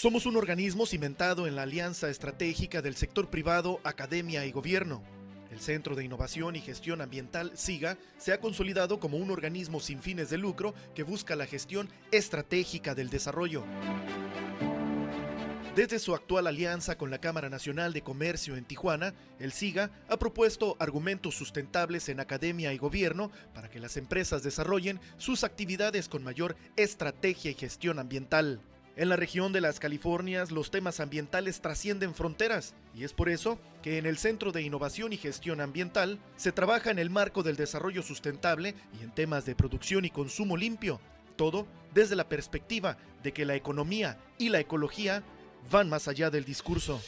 Somos un organismo cimentado en la alianza estratégica del sector privado, academia y gobierno. El Centro de Innovación y Gestión Ambiental, SIGA, se ha consolidado como un organismo sin fines de lucro que busca la gestión estratégica del desarrollo. Desde su actual alianza con la Cámara Nacional de Comercio en Tijuana, el SIGA ha propuesto argumentos sustentables en academia y gobierno para que las empresas desarrollen sus actividades con mayor estrategia y gestión ambiental. En la región de las Californias, los temas ambientales trascienden fronteras, y es por eso que en el Centro de Innovación y Gestión Ambiental se trabaja en el marco del desarrollo sustentable y en temas de producción y consumo limpio, todo desde la perspectiva de que la economía y la ecología van más allá del discurso.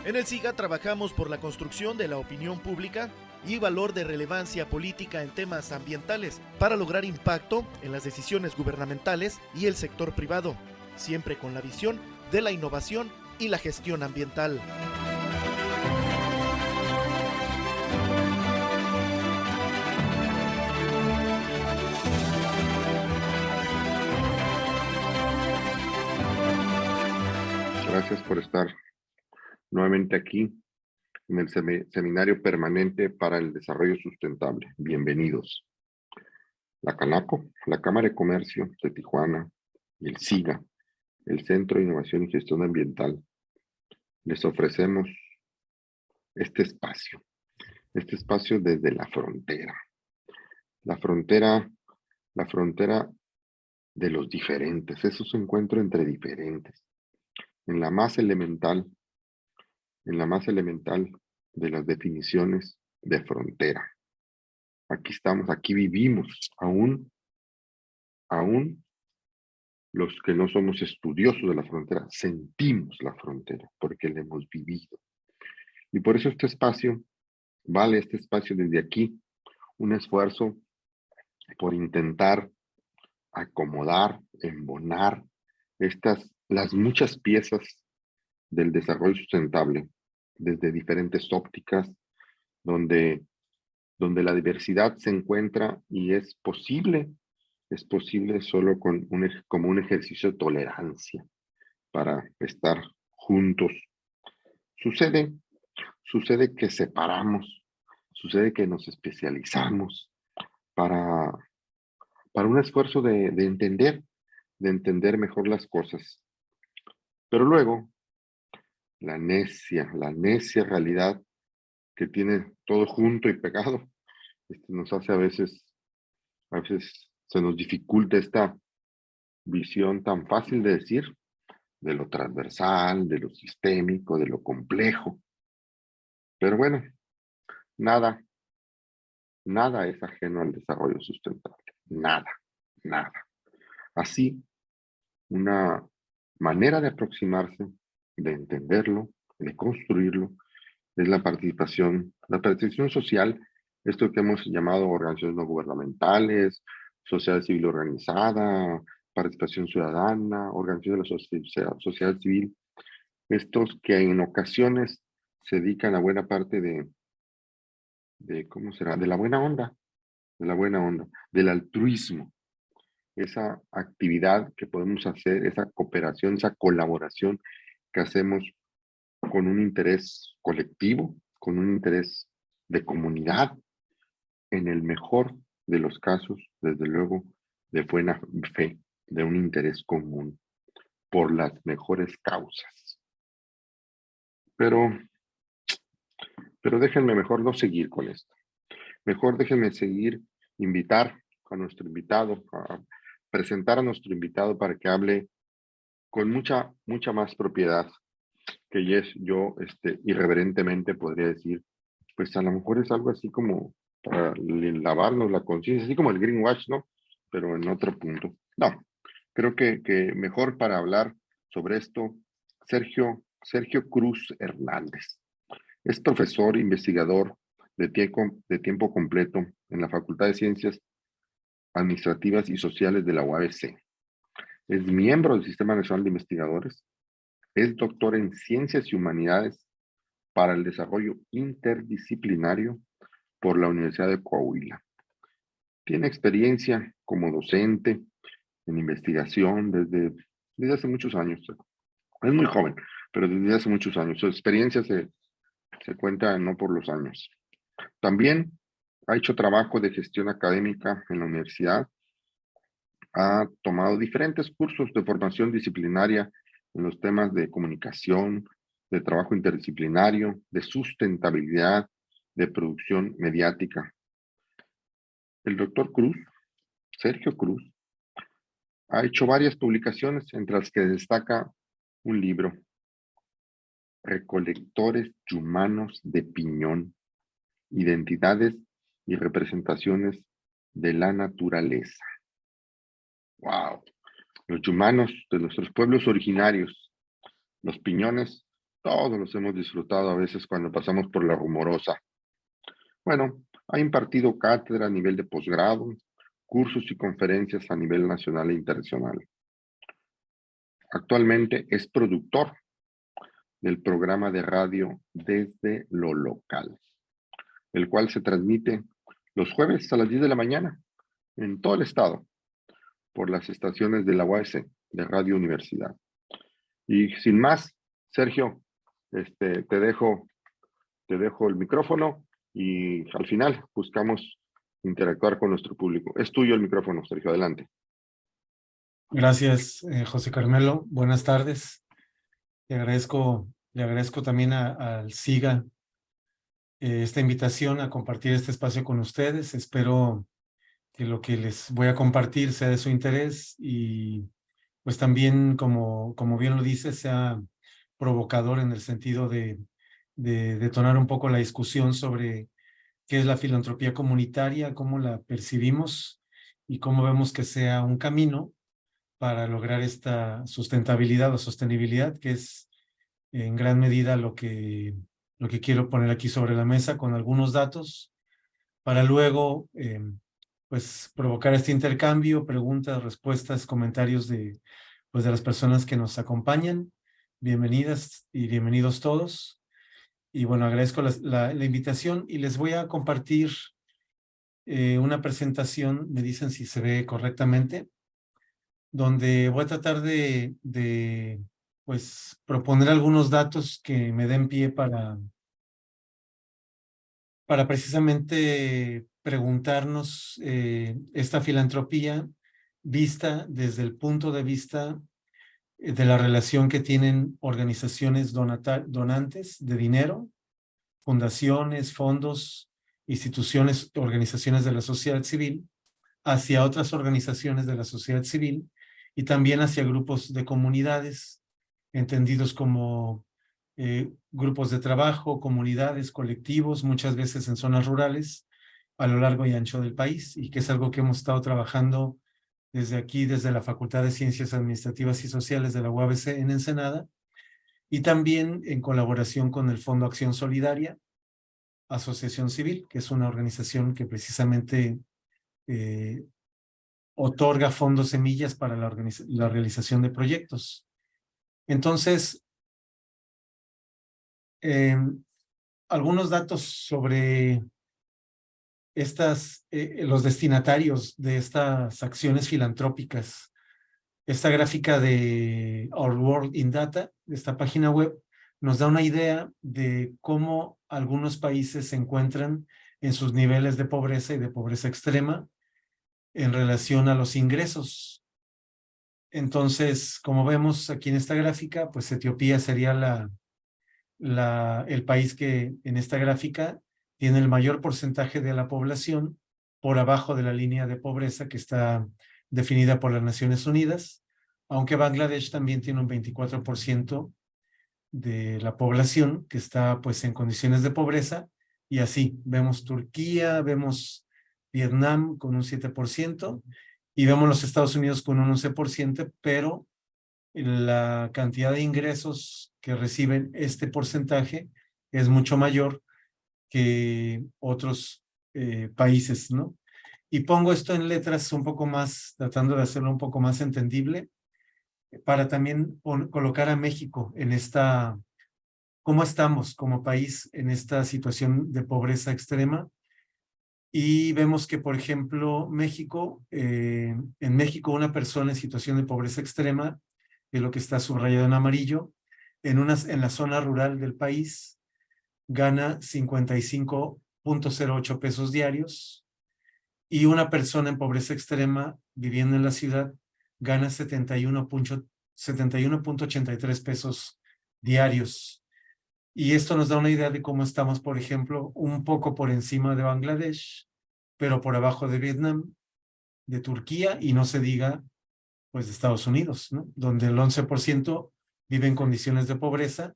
En el SIGA trabajamos por la construcción de la opinión pública y valor de relevancia política en temas ambientales para lograr impacto en las decisiones gubernamentales y el sector privado, siempre con la visión de la innovación y la gestión ambiental. Gracias por estar nuevamente aquí en el Seminario Permanente para el Desarrollo Sustentable. Bienvenidos. La Canaco, la Cámara de Comercio de Tijuana y el SIGA, el Centro de Innovación y Gestión Ambiental, les ofrecemos este espacio desde la frontera, la frontera de los diferentes, esos encuentros entre diferentes, en la más elemental de las definiciones de frontera. Aquí estamos, aquí vivimos, aún los que no somos estudiosos de la frontera, sentimos la frontera, porque la hemos vivido. Y por eso este espacio desde aquí, un esfuerzo por intentar acomodar, embonar las muchas piezas del desarrollo sustentable, desde diferentes ópticas, donde la diversidad se encuentra y es posible solo como un ejercicio de tolerancia para estar juntos. Sucede que separamos, sucede que nos especializamos para, para un esfuerzo de entender mejor las cosas. Pero luego, la necia realidad que tiene todo junto y pegado, nos hace a veces se nos dificulta esta visión tan fácil de decir, de lo transversal, de lo sistémico, de lo complejo. Pero bueno, nada es ajeno al desarrollo sustentable. Nada. Así, una manera de aproximarse, de entenderlo, de construirlo, es la participación social, esto que hemos llamado organizaciones no gubernamentales, sociedad civil organizada, participación ciudadana, organizaciones de la sociedad civil, estos que en ocasiones se dedican a buena parte ¿cómo será? De la buena onda, del altruismo, esa actividad que podemos hacer, esa cooperación, esa colaboración que hacemos con un interés colectivo, con un interés de comunidad, en el mejor de los casos, desde luego, de buena fe, de un interés común, por las mejores causas. Pero déjenme mejor no seguir con esto. Mejor déjenme invitar a nuestro invitado, a presentar a nuestro invitado para que hable con mucha más propiedad que yo irreverentemente podría decir, pues a lo mejor es algo así como para lavarnos la conciencia, así como el greenwash, ¿no? Pero en otro punto. No, creo que mejor para hablar sobre esto, Sergio Cruz Hernández. Es profesor investigador de tiempo completo en la Facultad de Ciencias Administrativas y Sociales de la UABC. Es miembro del Sistema Nacional de Investigadores. Es doctor en Ciencias y Humanidades para el Desarrollo Interdisciplinario por la Universidad de Coahuila. Tiene experiencia como docente en investigación desde hace muchos años. Es muy joven, pero desde hace muchos años. Su experiencia se cuenta no por los años. También ha hecho trabajo de gestión académica en la universidad. Ha tomado diferentes cursos de formación disciplinaria en los temas de comunicación, de trabajo interdisciplinario, de sustentabilidad, de producción mediática. El doctor Cruz, Sergio Cruz, ha hecho varias publicaciones, entre las que destaca un libro, Recolectores Humanos de Piñón, Identidades y Representaciones de la Naturaleza. ¡Wow! Los humanos de nuestros pueblos originarios, los piñones, todos los hemos disfrutado a veces cuando pasamos por la Rumorosa. Bueno, ha impartido cátedra a nivel de posgrado, cursos y conferencias a nivel nacional e internacional. Actualmente es productor del programa de radio Desde lo Local, el cual se transmite los jueves a las 10 de la mañana en todo el estado por las estaciones de la UAS, de Radio Universidad. Y sin más, Sergio, te dejo el micrófono y al final buscamos interactuar con nuestro público. Es tuyo el micrófono, Sergio, adelante. Gracias, José Carmelo. Buenas tardes. Le agradezco también al SIGA esta invitación a compartir este espacio con ustedes. Espero que lo que les voy a compartir sea de su interés y pues también, como bien lo dice, sea provocador en el sentido de detonar un poco la discusión sobre qué es la filantropía comunitaria, cómo la percibimos y cómo vemos que sea un camino para lograr esta sustentabilidad o sostenibilidad, que es en gran medida lo que quiero poner aquí sobre la mesa con algunos datos, para luego pues provocar este intercambio, preguntas, respuestas, comentarios de las personas que nos acompañan. Bienvenidas y bienvenidos todos. Y bueno, agradezco la invitación y les voy a compartir una presentación, me dicen si se ve correctamente, donde voy a tratar de pues proponer algunos datos que me den pie para precisamente preguntarnos esta filantropía vista desde el punto de vista de la relación que tienen organizaciones donantes de dinero, fundaciones, fondos, instituciones, organizaciones de la sociedad civil, hacia otras organizaciones de la sociedad civil y también hacia grupos de comunidades, entendidos como grupos de trabajo, comunidades, colectivos, muchas veces en zonas rurales, a lo largo y ancho del país, y que es algo que hemos estado trabajando desde aquí, desde la Facultad de Ciencias Administrativas y Sociales de la UABC en Ensenada, y también en colaboración con el Fondo Acción Solidaria, Asociación Civil, que es una organización que precisamente otorga fondos semillas para la realización de proyectos. Entonces, algunos datos sobre los destinatarios de estas acciones filantrópicas. Esta gráfica de Our World in Data, de esta página web, nos da una idea de cómo algunos países se encuentran en sus niveles de pobreza y de pobreza extrema en relación a los ingresos. Entonces, como vemos aquí en esta gráfica, pues Etiopía sería el país que en esta gráfica tiene el mayor porcentaje de la población por abajo de la línea de pobreza que está definida por las Naciones Unidas, aunque Bangladesh también tiene un 24% de la población que está pues en condiciones de pobreza, y así vemos Turquía, vemos Vietnam con un 7% y vemos los Estados Unidos con un 11%, pero la cantidad de ingresos que reciben este porcentaje es mucho mayor que otros países, ¿no? Y pongo esto en letras un poco más, tratando de hacerlo un poco más entendible, para también colocar a México en cómo estamos como país en esta situación de pobreza extrema Y vemos que, por ejemplo, en México una persona en situación de pobreza extrema, que es lo que está subrayado en amarillo, en la zona rural del país, gana 55.08 pesos diarios, y una persona en pobreza extrema viviendo en la ciudad gana 71.83 pesos diarios. Y esto nos da una idea de cómo estamos, por ejemplo, un poco por encima de Bangladesh, pero por abajo de Vietnam, de Turquía, y no se diga, pues, de Estados Unidos, ¿no? Donde el 11% vive en condiciones de pobreza,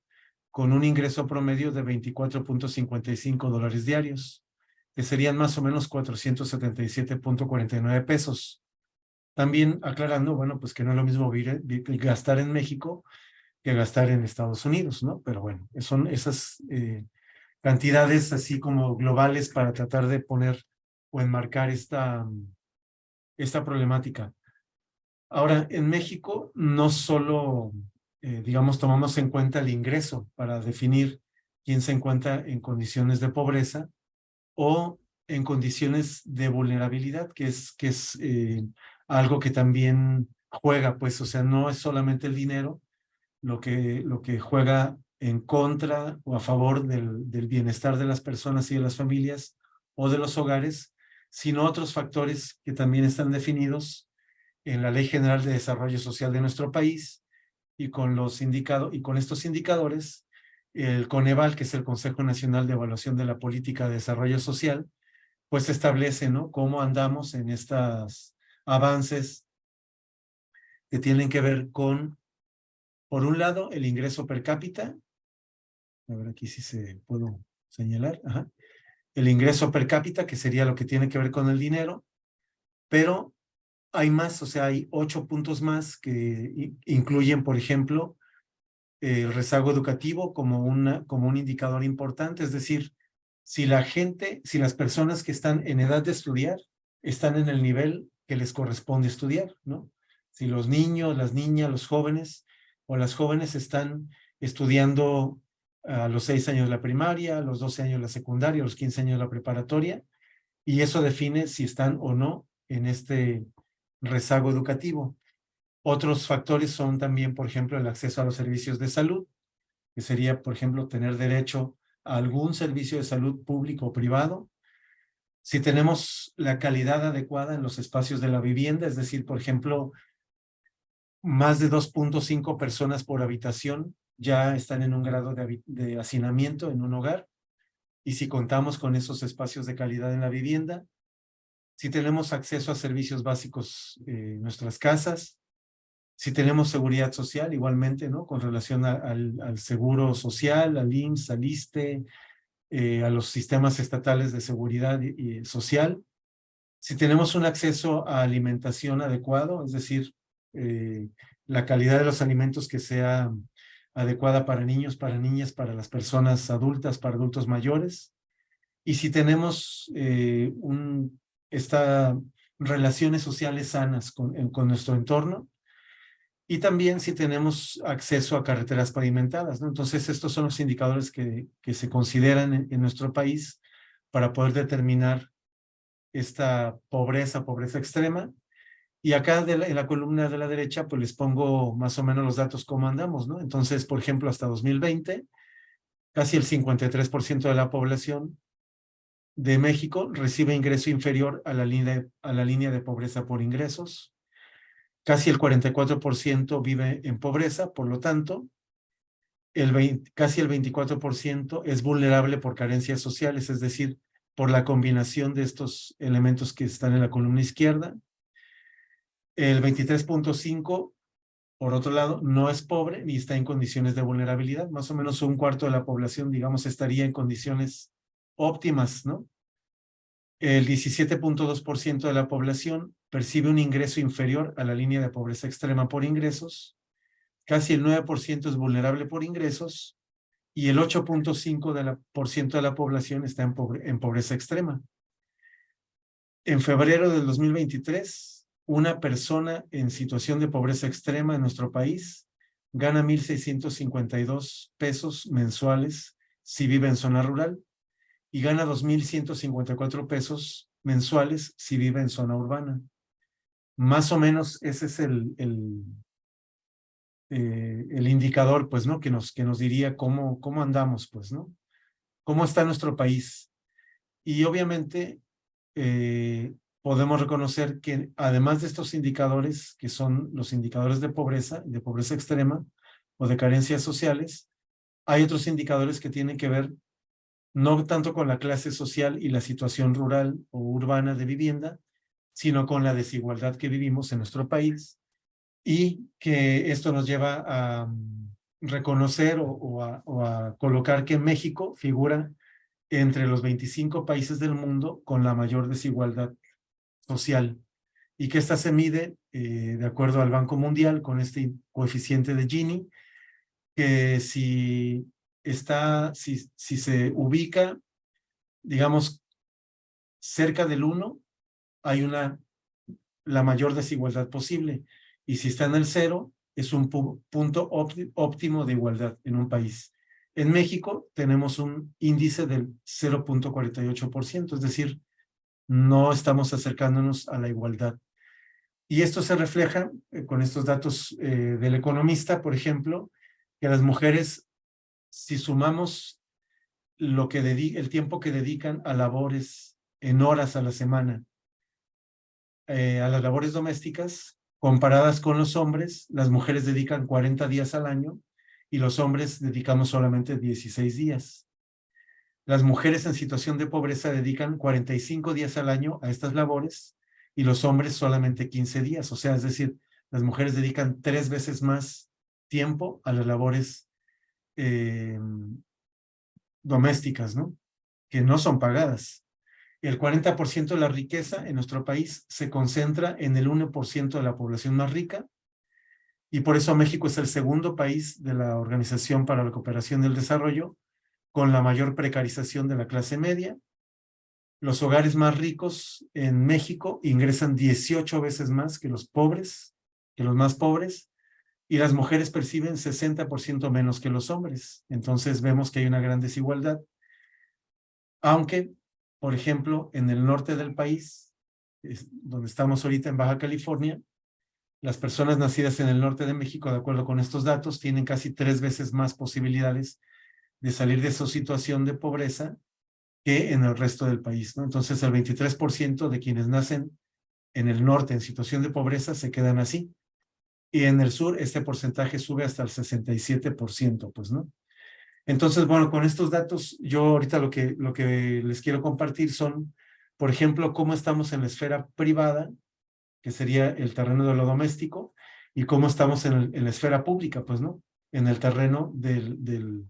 con un ingreso promedio de $24.55 diarios, que serían más o menos 477.49 pesos. También aclarando, bueno, pues que no es lo mismo gastar en México que gastar en Estados Unidos, ¿no? Pero bueno, son esas cantidades así como globales para tratar de poner o enmarcar esta problemática. Ahora, en México no solo, digamos, tomamos en cuenta el ingreso para definir quién se encuentra en condiciones de pobreza o en condiciones de vulnerabilidad, que es algo que también juega, pues, o sea, no es solamente el dinero lo que juega en contra o a favor del bienestar de las personas y de las familias o de los hogares, sino otros factores que también están definidos en la Ley General de Desarrollo Social de nuestro país, y con estos indicadores, el Coneval, que es el Consejo Nacional de Evaluación de la Política de Desarrollo Social, pues establece, ¿no?, cómo andamos en estos avances que tienen que ver con, por un lado, el ingreso per cápita. A ver, aquí sí se puedo señalar. Ajá. El ingreso per cápita, que sería lo que tiene que ver con el dinero, pero hay más, o sea, hay 8 puntos más que incluyen, por ejemplo, el rezago educativo como un indicador importante. Es decir, si las personas que están en edad de estudiar están en el nivel que les corresponde estudiar, ¿no? Si los niños, las niñas, los jóvenes o las jóvenes están estudiando a los 6 años la primaria, a los 12 años la secundaria, a los 15 años la preparatoria, y eso define si están o no en este rezago educativo. Otros factores son también, por ejemplo, el acceso a los servicios de salud, que sería, por ejemplo, tener derecho a algún servicio de salud público o privado. Si tenemos la calidad adecuada en los espacios de la vivienda, es decir, por ejemplo, más de 2.5 personas por habitación ya están en un grado de hacinamiento en un hogar, y si contamos con esos espacios de calidad en la vivienda, si tenemos acceso a servicios básicos en nuestras casas, si tenemos seguridad social igualmente, ¿no?, con relación al seguro social, al IMSS, al ISSSTE, a los sistemas estatales de seguridad y social. Si tenemos un acceso a alimentación adecuado, es decir, la calidad de los alimentos que sea adecuada para niños, para niñas, para las personas adultas, para adultos mayores. Y si tenemos relaciones sociales sanas con nuestro entorno, y también si tenemos acceso a carreteras pavimentadas, ¿no? Entonces, estos son los indicadores que se consideran en nuestro país para poder determinar esta pobreza extrema. Y acá en la columna de la derecha, pues les pongo más o menos los datos cómo andamos, ¿no? Entonces, por ejemplo, hasta 2020, casi el 53% de la población de México recibe ingreso inferior a la línea de pobreza por ingresos. Casi el 44% vive en pobreza, por lo tanto, casi el 24% es vulnerable por carencias sociales, es decir, por la combinación de estos elementos que están en la columna izquierda. El 23.5%, por otro lado, no es pobre ni está en condiciones de vulnerabilidad. Más o menos un cuarto de la población, digamos, estaría en condiciones óptimas, ¿no? El 17.2% de la población percibe un ingreso inferior a la línea de pobreza extrema por ingresos. Casi el 9% es vulnerable por ingresos, y el 8.5% de la población está en pobreza extrema. En febrero del 2023, una persona en situación de pobreza extrema en nuestro país gana 1,652 pesos mensuales si vive en zona rural, y gana 2,154 pesos mensuales si vive en zona urbana. Más o menos ese es el indicador, pues, ¿no? Que nos diría cómo andamos, pues, ¿no? ¿Cómo está nuestro país? Y obviamente podemos reconocer que además de estos indicadores, que son los indicadores de pobreza extrema o de carencias sociales, hay otros indicadores que tienen que ver no tanto con la clase social y la situación rural o urbana de vivienda, sino con la desigualdad que vivimos en nuestro país, y que esto nos lleva a reconocer o a colocar que México figura entre los 25 países del mundo con la mayor desigualdad social, y que esta se mide de acuerdo al Banco Mundial con este coeficiente de Gini, que si se ubica, digamos, cerca del 1, hay la mayor desigualdad posible, y si está en el 0, es un punto óptimo de igualdad en un país. En México tenemos un índice del 0.48%, es decir, no estamos acercándonos a la igualdad. Y esto se refleja con estos datos del Economista, por ejemplo, que las mujeres, si sumamos el tiempo que dedican a labores en horas a la semana, a las labores domésticas, comparadas con los hombres, las mujeres dedican 40 días al año y los hombres dedicamos solamente 16 días. Las mujeres en situación de pobreza dedican 45 días al año a estas labores y los hombres solamente 15 días. O sea, es decir, las mujeres dedican 3 veces más tiempo a las labores domésticas, ¿no? Que no son pagadas. El 40% de la riqueza en nuestro país se concentra en el 1% de la población más rica, y por eso México es el segundo país de la Organización para la Cooperación y el Desarrollo con la mayor precarización de la clase media. Los hogares más ricos en México ingresan 18 veces más que los más pobres, y las mujeres perciben 60% menos que los hombres. Entonces vemos que hay una gran desigualdad. Aunque, por ejemplo, en el norte del país, donde estamos ahorita en Baja California, las personas nacidas en el norte de México, de acuerdo con estos datos, tienen casi 3 veces más posibilidades de salir de su situación de pobreza que en el resto del país, ¿no? Entonces, el 23% de quienes nacen en el norte en situación de pobreza se quedan así. Y en el sur, este porcentaje sube hasta el 67%, pues, ¿no? Entonces, bueno, con estos datos, yo ahorita lo que les quiero compartir son, por ejemplo, cómo estamos en la esfera privada, que sería el terreno de lo doméstico, y cómo estamos en la esfera pública, pues, ¿no? En el terreno de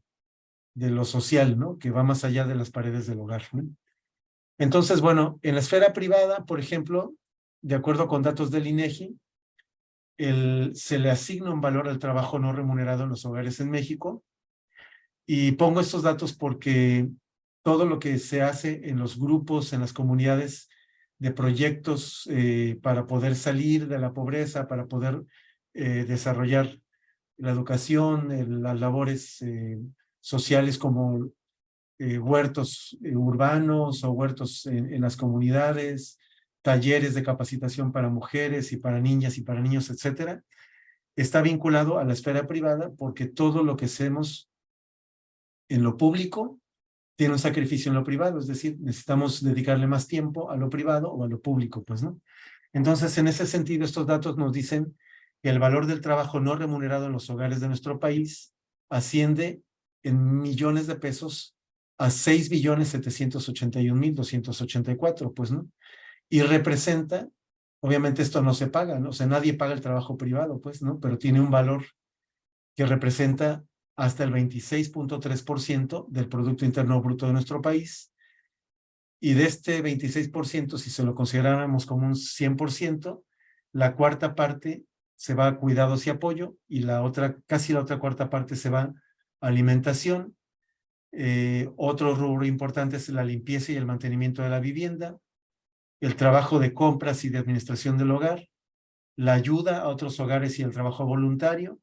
lo social, ¿no? Que va más allá de las paredes del hogar, ¿no? Entonces, bueno, en la esfera privada, por ejemplo, de acuerdo con datos del INEGI, se le asigna un valor al trabajo no remunerado en los hogares en México. Y pongo estos datos porque todo lo que se hace en los grupos, en las comunidades de proyectos para poder salir de la pobreza, para poder desarrollar la educación, las labores sociales como huertos urbanos o huertos en las comunidades, talleres de capacitación para mujeres y para niñas y para niños, etcétera, está vinculado a la esfera privada, porque todo lo que hacemos en lo público tiene un sacrificio en lo privado, es decir, necesitamos dedicarle más tiempo a lo privado o a lo público, pues, ¿no? Entonces, en ese sentido, estos datos nos dicen que el valor del trabajo no remunerado en los hogares de nuestro país asciende en millones de pesos a 6.781.284, pues, ¿no? Y representa, obviamente esto no se paga, ¿no? O sea, nadie paga el trabajo privado, pues, ¿no? Pero tiene un valor que representa hasta el 26.3% del Producto Interno Bruto de nuestro país. Y de este 26%, si se lo consideráramos como un 100%, la cuarta parte se va a cuidados y apoyo, y casi la otra cuarta parte se va a alimentación. Otro rubro importante es la limpieza y el mantenimiento de la vivienda, el trabajo de compras y de administración del hogar, la ayuda a otros hogares y el trabajo voluntario,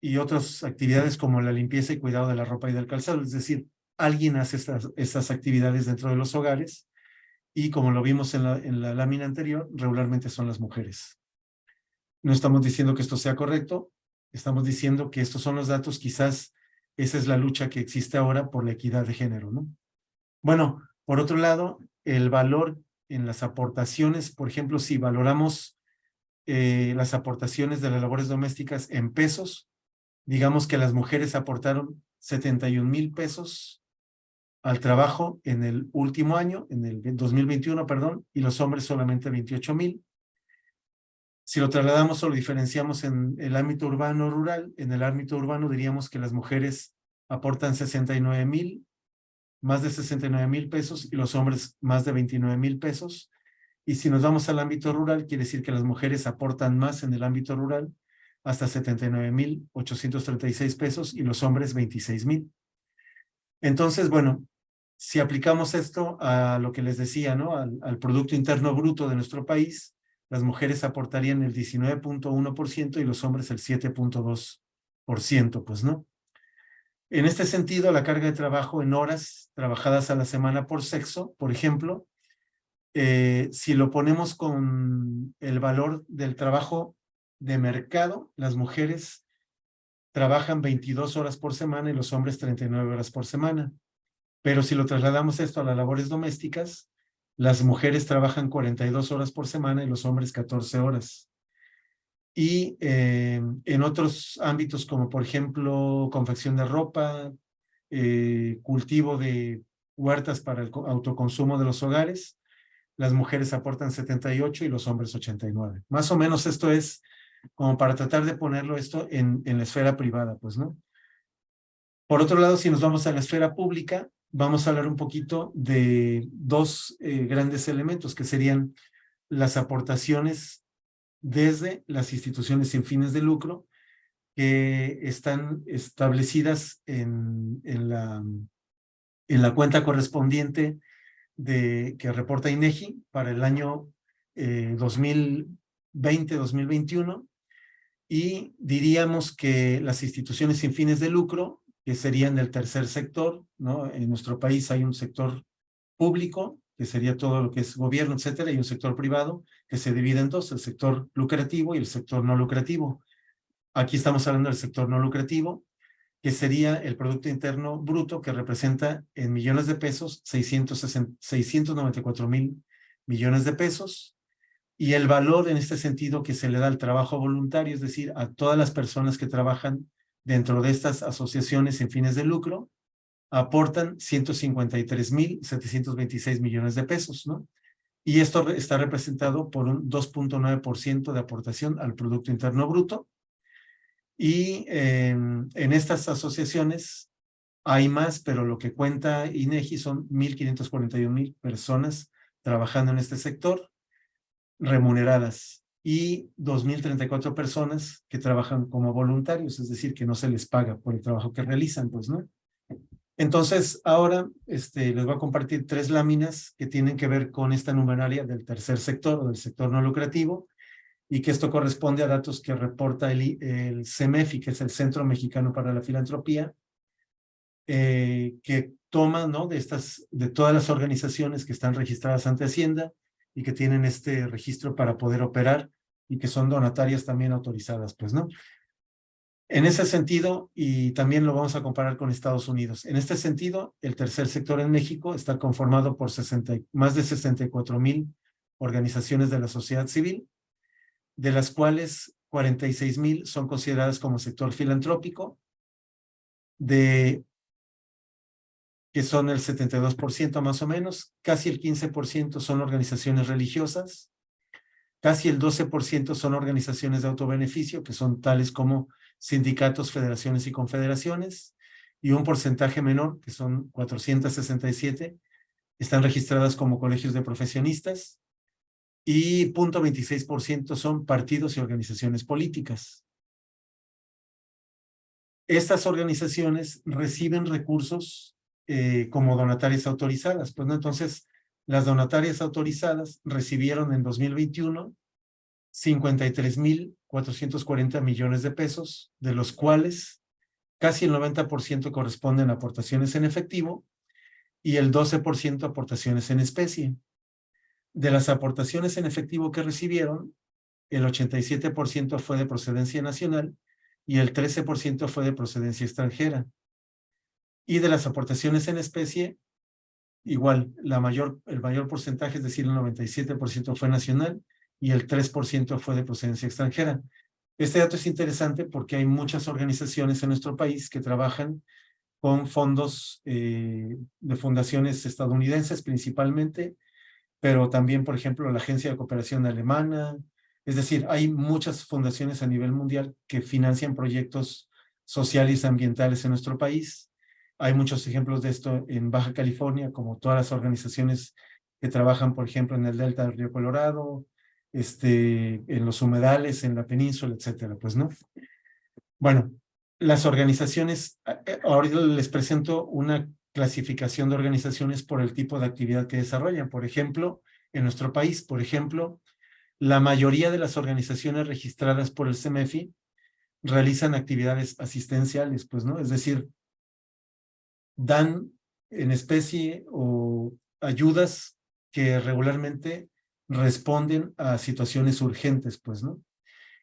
y otras actividades como la limpieza y cuidado de la ropa y del calzado. Es decir, alguien hace estas actividades dentro de los hogares, y como lo vimos en la lámina anterior, regularmente son las mujeres. No estamos diciendo que esto sea correcto, estamos diciendo que estos son los datos, quizás esa es la lucha que existe ahora por la equidad de género, ¿no? Bueno, por otro lado, el valor en las aportaciones, por ejemplo, si valoramos las aportaciones de las labores domésticas en pesos, digamos que las mujeres aportaron 71,000 pesos al trabajo en el último año, en el 2021, perdón, y los hombres solamente 28,000. Si lo trasladamos o lo diferenciamos en el ámbito urbano-rural, en el ámbito urbano diríamos que las mujeres aportan 69,000, más de 69,000 pesos, y los hombres más de 29,000 pesos. Y si nos vamos al ámbito rural, quiere decir que las mujeres aportan más en el ámbito rural, hasta 79,836 pesos, y los hombres 26,000. Entonces, bueno, si aplicamos esto a lo que les decía, ¿no? Al Producto Interno Bruto de nuestro país, las mujeres aportarían el 19,1% y los hombres el 7,2%, pues, ¿no? En este sentido, la carga de trabajo en horas trabajadas a la semana por sexo, por ejemplo, si lo ponemos con el valor del trabajo de mercado, las mujeres trabajan 22 horas por semana y los hombres 39 horas por semana. Pero si lo trasladamos esto a las labores domésticas, las mujeres trabajan 42 horas por semana y los hombres 14 horas. Y en otros ámbitos como por ejemplo confección de ropa, cultivo de huertas para el autoconsumo de los hogares, las mujeres aportan 78 y los hombres 89. Más o menos esto es como para tratar de ponerlo esto en la esfera privada, pues, ¿no? Por otro lado, si nos vamos a la esfera pública, vamos a hablar un poquito de dos grandes elementos que serían las aportaciones desde las instituciones sin fines de lucro que están establecidas en la cuenta correspondiente que reporta INEGI para el año 2020-2021, y diríamos que las instituciones sin fines de lucro, que serían del tercer sector, ¿no? En nuestro país hay un sector público, que sería todo lo que es gobierno, etcétera, y un sector privado que se divide en dos, el sector lucrativo y el sector no lucrativo. Aquí estamos hablando del sector no lucrativo, que sería el Producto Interno Bruto, que representa en millones de pesos 694,000 millones de pesos, y el valor en este sentido que se le da al trabajo voluntario, es decir, a todas las personas que trabajan dentro de estas asociaciones sin fines de lucro, aportan 153,726 millones de pesos, ¿no? Y esto está representado por un 2,9% de aportación al Producto Interno Bruto. Y en estas asociaciones hay más, pero lo que cuenta INEGI son 1,541,000 personas trabajando en este sector, remuneradas, y 2,034 personas que trabajan como voluntarios, es decir, que no se les paga por el trabajo que realizan, pues, ¿no? Entonces, ahora les voy a compartir 3 láminas que tienen que ver con esta numeralia del tercer sector o del sector no lucrativo, y que esto corresponde a datos que reporta el CEMEFI, que es el Centro Mexicano para la Filantropía, que toma, ¿no? de todas las organizaciones que están registradas ante Hacienda y que tienen este registro para poder operar y que son donatarias también autorizadas, pues, ¿no? En ese sentido, y también lo vamos a comparar con Estados Unidos, en este sentido, el tercer sector en México está conformado por más de 64,000 organizaciones de la sociedad civil, de las cuales 46,000 son consideradas como sector filantrópico, que son el 72% más o menos, casi el 15% son organizaciones religiosas, casi el 12% son organizaciones de autobeneficio, que son tales como sindicatos, federaciones y confederaciones, y un porcentaje menor, que son 467, están registradas como colegios de profesionistas, y 0,26% son partidos y organizaciones políticas. Estas organizaciones reciben recursos como donatarias autorizadas, pues, ¿no? Entonces, las donatarias autorizadas recibieron en 2021 53,440 millones de pesos, de los cuales casi el 90% corresponden a aportaciones en efectivo y el 12% aportaciones en especie. De las aportaciones en efectivo que recibieron, el 87% fue de procedencia nacional y el 13% fue de procedencia extranjera. Y de las aportaciones en especie, igual, el mayor porcentaje, es decir, el 97% fue nacional y el 3% fue de procedencia extranjera. Este dato es interesante porque hay muchas organizaciones en nuestro país que trabajan con fondos de fundaciones estadounidenses principalmente, pero también, por ejemplo, la Agencia de Cooperación Alemana. Es decir, hay muchas fundaciones a nivel mundial que financian proyectos sociales y ambientales en nuestro país. Hay muchos ejemplos de esto en Baja California, como todas las organizaciones que trabajan, por ejemplo, en el delta del río Colorado, en los humedales, en la península, etcétera, pues, ¿no? Bueno, las organizaciones, ahorita les presento una clasificación de organizaciones por el tipo de actividad que desarrollan. Por ejemplo, en nuestro país, por ejemplo, la mayoría de las organizaciones registradas por el CEMEFI realizan actividades asistenciales, pues, ¿no? Es decir, dan en especie o ayudas que regularmente responden a situaciones urgentes, pues, ¿no?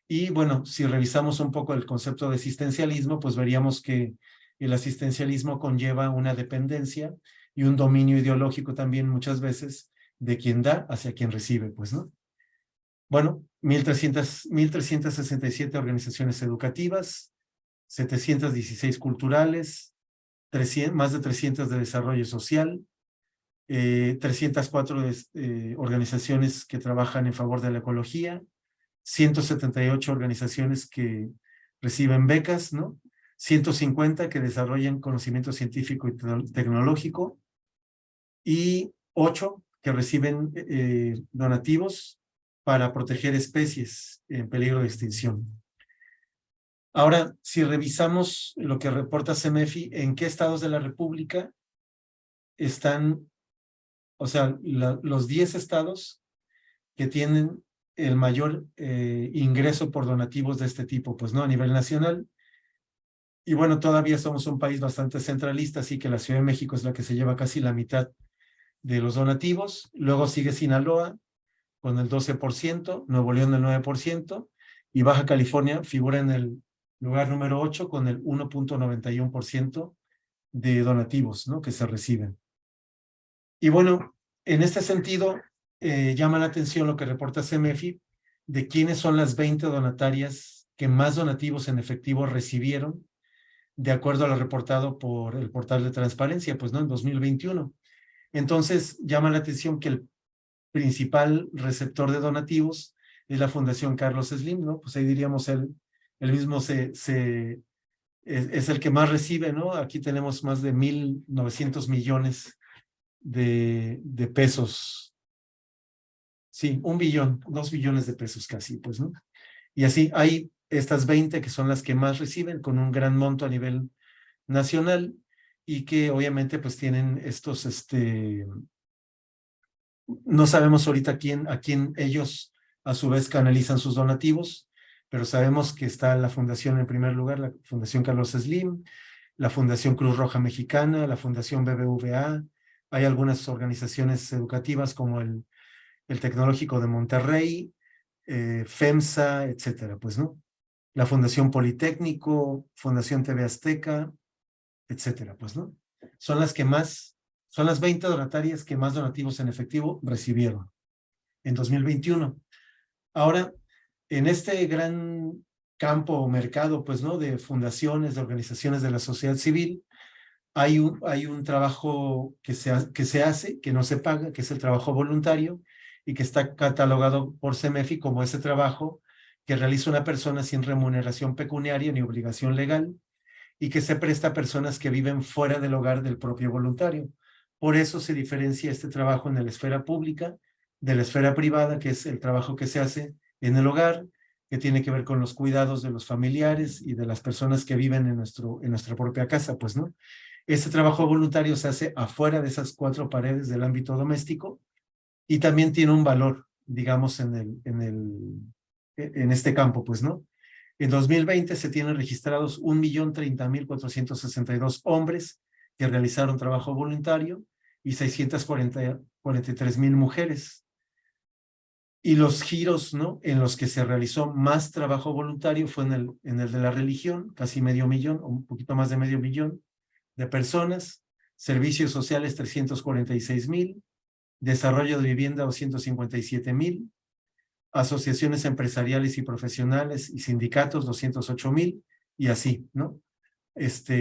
Y bueno, si revisamos un poco el concepto de asistencialismo, pues veríamos que el asistencialismo conlleva una dependencia y un dominio ideológico también muchas veces de quien da hacia quien recibe, pues, ¿no? Bueno, 1,367 organizaciones educativas, 716 culturales, más de 300 de desarrollo social, 304 organizaciones que trabajan en favor de la ecología, 178 organizaciones que reciben becas, ¿no? 150 que desarrollan conocimiento científico y tecnológico y 8 que reciben donativos para proteger especies en peligro de extinción. Ahora, si revisamos lo que reporta CEMEFI, ¿en qué estados de la República están, o sea, los 10 estados que tienen el mayor ingreso por donativos de este tipo, pues, ¿no? A nivel nacional. Y bueno, todavía somos un país bastante centralista, así que la Ciudad de México es la que se lleva casi la mitad de los donativos. Luego sigue Sinaloa con el 12%, Nuevo León el 9%, y Baja California figura en el lugar número 8 con el 1.91% de donativos, ¿no? Que se reciben. Y bueno, en este sentido, llama la atención lo que reporta CEMEFI de quiénes son las 20 donatarias que más donativos en efectivo recibieron, de acuerdo a lo reportado por el portal de transparencia, pues, ¿no? En 2021. Entonces, llama la atención que el principal receptor de donativos es la Fundación Carlos Slim, ¿no? Pues ahí diríamos el mismo es el que más recibe, ¿no? Aquí tenemos más de 1,900 millones de pesos. Sí, 1 billón, 2 billones de pesos casi, pues, ¿no? Y así hay estas 20 que son las que más reciben con un gran monto a nivel nacional y que obviamente pues tienen estos, no sabemos ahorita a quién ellos a su vez canalizan sus donativos, pero sabemos que está la fundación en primer lugar, la Fundación Carlos Slim, la Fundación Cruz Roja Mexicana, la Fundación BBVA, hay algunas organizaciones educativas como el Tecnológico de Monterrey, FEMSA, etcétera, pues, ¿no? La Fundación Politécnico, Fundación TV Azteca, etcétera, pues, ¿no? Son las 20 donatarias que más donativos en efectivo recibieron en 2021. Ahora, en este gran campo o mercado, pues, ¿no? De fundaciones, de organizaciones de la sociedad civil, hay un trabajo que se hace, que no se paga, que es el trabajo voluntario y que está catalogado por CEMEFI como ese trabajo que realiza una persona sin remuneración pecuniaria ni obligación legal y que se presta a personas que viven fuera del hogar del propio voluntario. Por eso se diferencia este trabajo en la esfera pública de la esfera privada, que es el trabajo que se hace en el hogar, que tiene que ver con los cuidados de los familiares y de las personas que viven en nuestra propia casa, pues, ¿no? Este trabajo voluntario se hace afuera de esas 4 paredes del ámbito doméstico y también tiene un valor, digamos, en este campo, pues, ¿no? En 2020 se tienen registrados 1,030,462 hombres que realizaron trabajo voluntario y 643,000 mujeres. Y los giros, ¿no?, en los que se realizó más trabajo voluntario fue en el de la religión, casi 500,000, o un poquito más de 500,000 de personas, servicios sociales 346,000, desarrollo de vivienda 257,000, asociaciones empresariales y profesionales y sindicatos 208,000, y así, ¿no?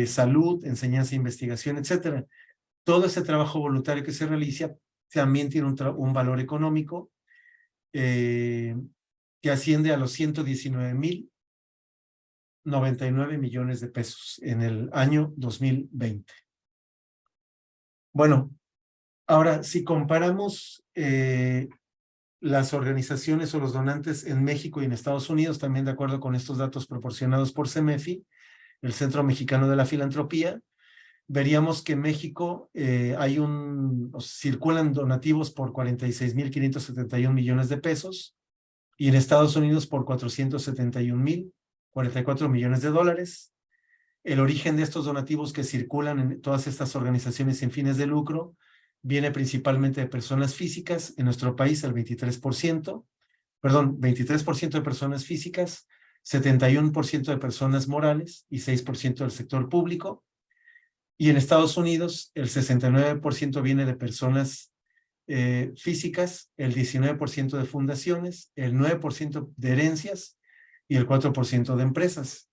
Salud, enseñanza e investigación, etcétera. Todo ese trabajo voluntario que se realiza también tiene un valor económico que asciende a los 119,099 millones de pesos en el año 2020. Bueno, ahora, si comparamos las organizaciones o los donantes en México y en Estados Unidos, también de acuerdo con estos datos proporcionados por CEMEFI, el Centro Mexicano de la Filantropía, veríamos que en México circulan donativos por 46,571 millones de pesos y en Estados Unidos por 471,044 millones de dólares. El origen de estos donativos que circulan en todas estas organizaciones sin fines de lucro viene principalmente de personas físicas. En nuestro país el 23% de personas físicas, 71% de personas morales y 6% del sector público. Y en Estados Unidos el 69% viene de personas físicas, el 19% de fundaciones, el 9% de herencias y el 4% de empresas.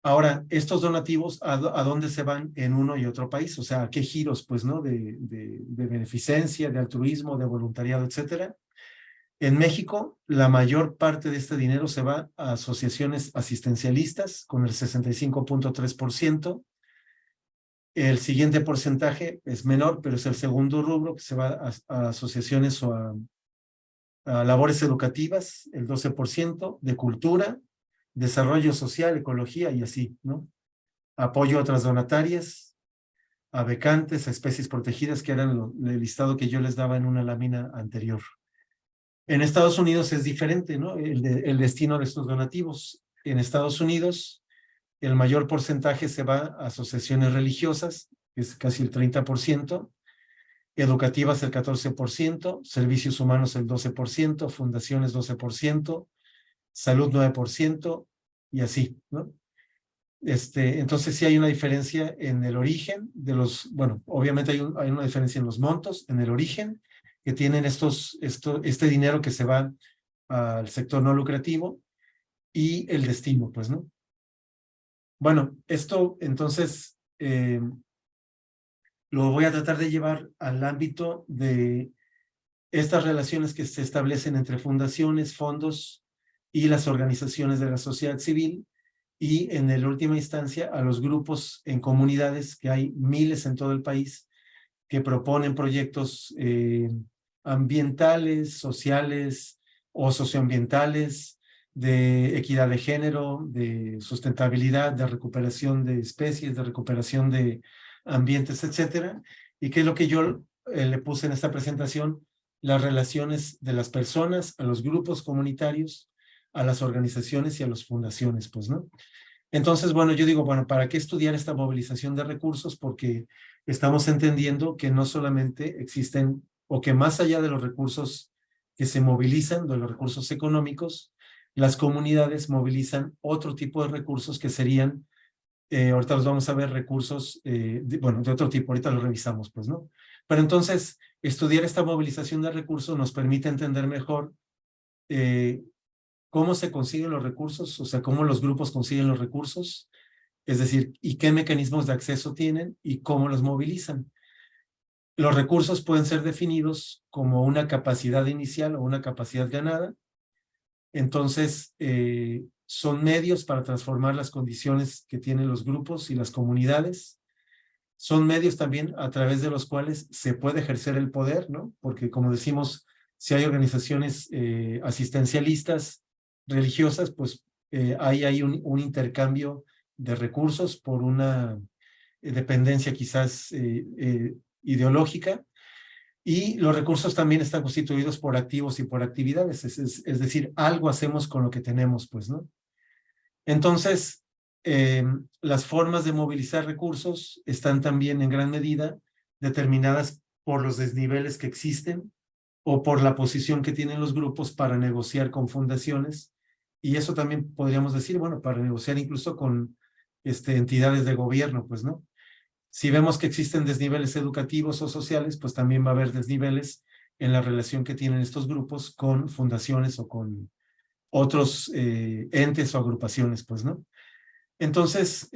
Ahora, estos donativos, ¿a dónde se van en uno y otro país? O sea, ¿a qué giros, pues, no? De beneficencia, de altruismo, de voluntariado, etcétera. En México, la mayor parte de este dinero se va a asociaciones asistencialistas, con el 65.3%. El siguiente porcentaje es menor, pero es el segundo rubro, que se va a asociaciones o a labores educativas, el 12%, de cultura, desarrollo social, ecología y así, ¿no? Apoyo a otras donatarias, a becantes, a especies protegidas, que eran el listado que yo les daba en una lámina anterior. En Estados Unidos es diferente, ¿no? El destino de estos donativos. En Estados Unidos, el mayor porcentaje se va a asociaciones religiosas, que es casi el 30%, educativas el 14%, servicios humanos el 12%, fundaciones 12%, salud 9%, y así, ¿no? Entonces sí hay una diferencia en el origen de bueno, obviamente hay una diferencia en los montos, en el origen que tienen este dinero que se va al sector no lucrativo y el destino, pues, ¿no? Bueno, esto entonces lo voy a tratar de llevar al ámbito de estas relaciones que se establecen entre fundaciones, fondos y las organizaciones de la sociedad civil, y en la última instancia a los grupos en comunidades, que hay miles en todo el país, que proponen proyectos ambientales, sociales o socioambientales, de equidad de género, de sustentabilidad, de recuperación de especies, de recuperación de ambientes, etcétera. Y que es lo que yo le puse en esta presentación: las relaciones de las personas a los grupos comunitarios, a las organizaciones y a las fundaciones, pues, ¿no? Entonces, bueno, yo digo, bueno, ¿para qué estudiar esta movilización de recursos? Porque estamos entendiendo que no solamente existen, o que más allá de los recursos que se movilizan, de los recursos económicos, las comunidades movilizan otro tipo de recursos que serían, ahorita los vamos a ver, recursos, de otro tipo, ahorita los revisamos, pues, ¿no? Pero entonces, estudiar esta movilización de recursos nos permite entender mejor cómo se consiguen los recursos, o sea, cómo los grupos consiguen los recursos, es decir, y qué mecanismos de acceso tienen y cómo los movilizan. Los recursos pueden ser definidos como una capacidad inicial o una capacidad ganada. Entonces, son medios para transformar las condiciones que tienen los grupos y las comunidades. Son medios también a través de los cuales se puede ejercer el poder, ¿no? Porque, como decimos, si hay organizaciones asistencialistas, religiosas, pues hay un intercambio de recursos por una dependencia quizás ideológica, y los recursos también están constituidos por activos y por actividades, es decir, algo hacemos con lo que tenemos, pues, ¿no? Entonces, las formas de movilizar recursos están también en gran medida determinadas por los desniveles que existen o por la posición que tienen los grupos para negociar con fundaciones. Y eso también podríamos decir, bueno, para negociar incluso con entidades de gobierno, pues, ¿no? Si vemos que existen desniveles educativos o sociales, pues también va a haber desniveles en la relación que tienen estos grupos con fundaciones o con otros entes o agrupaciones, pues, ¿no? Entonces,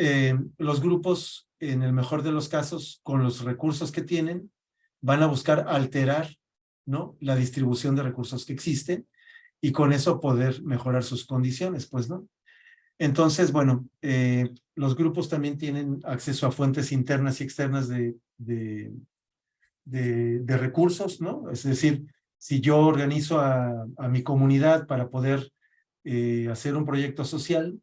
los grupos, en el mejor de los casos, con los recursos que tienen, van a buscar alterar, ¿no?, la distribución de recursos que existen y con eso poder mejorar sus condiciones, pues, ¿no? Entonces, bueno, los grupos también tienen acceso a fuentes internas y externas de recursos, ¿no? Es decir, si yo organizo a mi comunidad para poder hacer un proyecto social,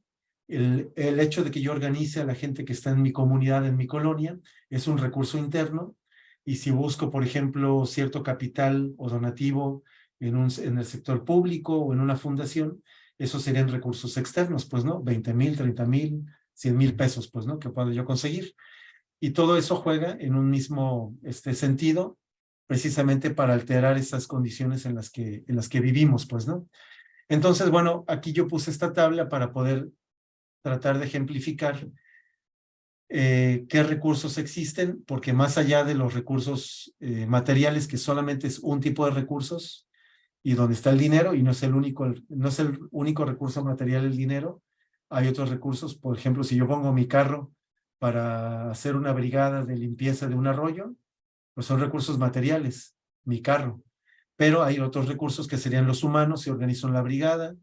el hecho de que yo organice a la gente que está en mi comunidad, en mi colonia, es un recurso interno. Y si busco, por ejemplo, cierto capital o donativo en el sector público o en una fundación, esos serían recursos externos, pues, ¿no? 20,000, 30,000, 100,000 pesos, pues, ¿no? Que puedo yo conseguir. Y todo eso juega en un mismo sentido, precisamente para alterar esas condiciones en las que vivimos, pues, ¿no? Entonces, bueno, aquí yo puse esta tabla para poder tratar de ejemplificar qué recursos existen, porque más allá de los recursos materiales, que solamente es un tipo de recursos, y donde está el dinero, y no es el único recurso material el dinero, hay otros recursos. Por ejemplo, si yo pongo mi carro para hacer una brigada de limpieza de un arroyo, pues son recursos materiales, mi carro. Pero hay otros recursos que serían los humanos, si organizo la brigada,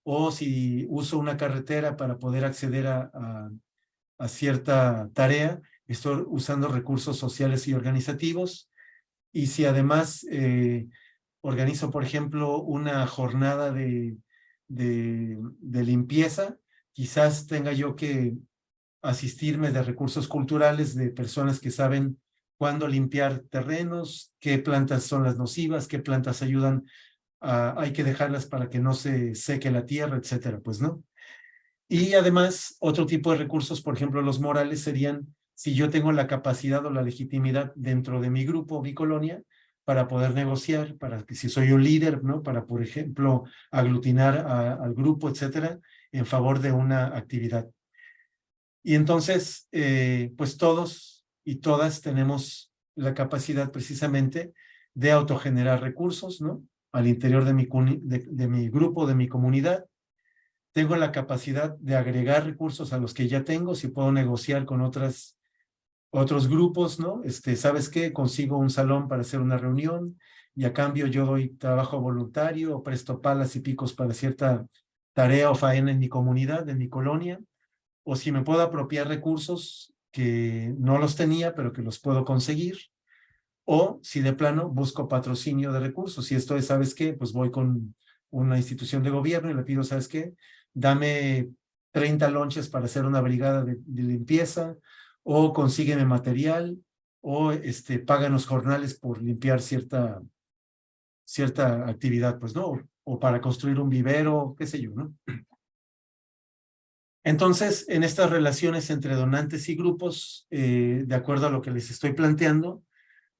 o si uso una carretera para poder acceder a cierta tarea, estoy usando recursos sociales y organizativos. Y si además organizo, por ejemplo, una jornada de limpieza, quizás tenga yo que asistirme de recursos culturales, de personas que saben cuándo limpiar terrenos, qué plantas son las nocivas, qué plantas ayudan, hay que dejarlas para que no se seque la tierra, etcétera, pues, ¿no? Y además, otro tipo de recursos, por ejemplo, los morales serían si yo tengo la capacidad o la legitimidad dentro de mi grupo, mi colonia, para poder negociar, para que si soy un líder, ¿no? Para, por ejemplo, aglutinar al grupo, etcétera, en favor de una actividad. Y entonces, pues todos y todas tenemos la capacidad precisamente de autogenerar recursos, ¿no? Al interior de mi grupo, de mi comunidad. Tengo la capacidad de agregar recursos a los que ya tengo, si puedo negociar con otros grupos, ¿no? ¿Sabes qué? Consigo un salón para hacer una reunión y a cambio yo doy trabajo voluntario o presto palas y picos para cierta tarea o faena en mi comunidad, en mi colonia. O si me puedo apropiar recursos que no los tenía, pero que los puedo conseguir. O si de plano busco patrocinio de recursos. Y esto es, ¿sabes qué? Pues voy con una institución de gobierno y le pido, ¿sabes qué? Dame 30 lonches para hacer una brigada de limpieza, o consígueme material, o páganos jornales por limpiar cierta actividad, pues, ¿no? O para construir un vivero, qué sé yo, ¿no? Entonces, en estas relaciones entre donantes y grupos, de acuerdo a lo que les estoy planteando,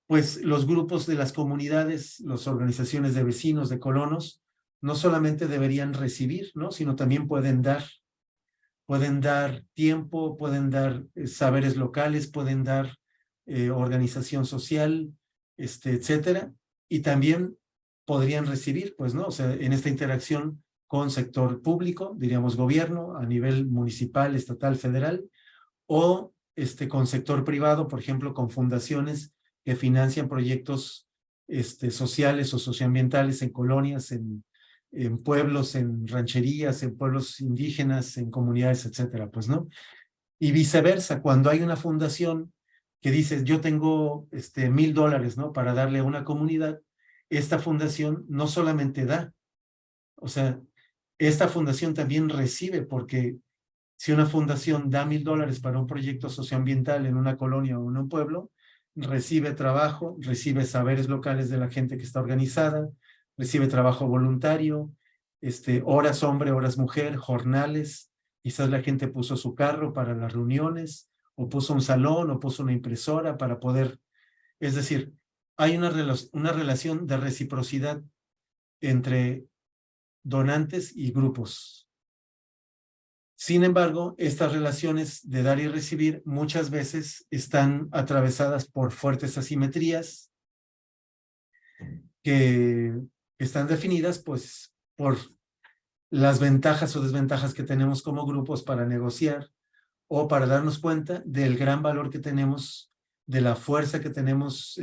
pues los grupos de las comunidades, las organizaciones de vecinos, de colonos, no solamente deberían recibir, ¿no? Sino también pueden dar tiempo, pueden dar saberes locales, pueden dar organización social, etcétera, y también podrían recibir, pues, ¿no? O sea, en esta interacción con sector público, diríamos gobierno, a nivel municipal, estatal, federal, o con sector privado, por ejemplo, con fundaciones que financian proyectos sociales o socioambientales en colonias, en pueblos, en rancherías, en pueblos indígenas, en comunidades, etcétera, pues, ¿no? Y viceversa, cuando hay una fundación que dice, yo tengo $1,000, ¿no? Para darle a una comunidad, esta fundación no solamente da, o sea, esta fundación también recibe, porque si una fundación da $1,000 para un proyecto socioambiental en una colonia o en un pueblo, recibe trabajo, recibe saberes locales de la gente que está organizada, recibe trabajo voluntario, horas hombre, horas mujer, jornales. Quizás la gente puso su carro para las reuniones, o puso un salón, o puso una impresora para poder, es decir, hay una relación de reciprocidad entre donantes y grupos. Sin embargo, estas relaciones de dar y recibir muchas veces están atravesadas por fuertes asimetrías que están definidas pues por las ventajas o desventajas que tenemos como grupos para negociar o para darnos cuenta del gran valor que tenemos, de la fuerza que tenemos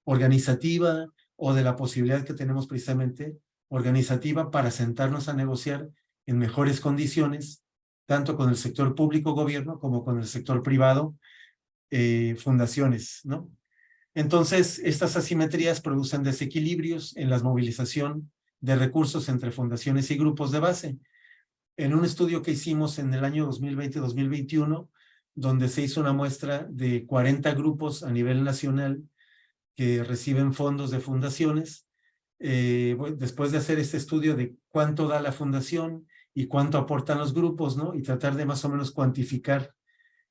organizativa o de la posibilidad que tenemos precisamente organizativa para sentarnos a negociar en mejores condiciones, tanto con el sector público, gobierno, como con el sector privado, fundaciones, ¿no? Entonces, estas asimetrías producen desequilibrios en la movilización de recursos entre fundaciones y grupos de base. En un estudio que hicimos en el año 2020-2021, donde se hizo una muestra de 40 grupos a nivel nacional que reciben fondos de fundaciones, después de hacer este estudio de cuánto da la fundación y cuánto aportan los grupos, ¿no? Y tratar de más o menos cuantificar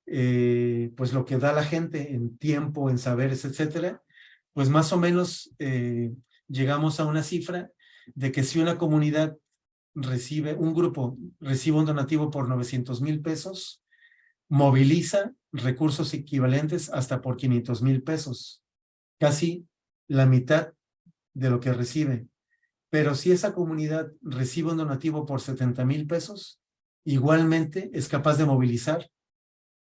pues lo que da la gente en tiempo, en saberes, etcétera, pues más o menos llegamos a una cifra de que si una comunidad un grupo recibe un donativo por 900,000 pesos, moviliza recursos equivalentes hasta por 500,000 pesos, casi la mitad de lo que recibe. Pero si esa comunidad recibe un donativo por 70,000 pesos, igualmente es capaz de movilizar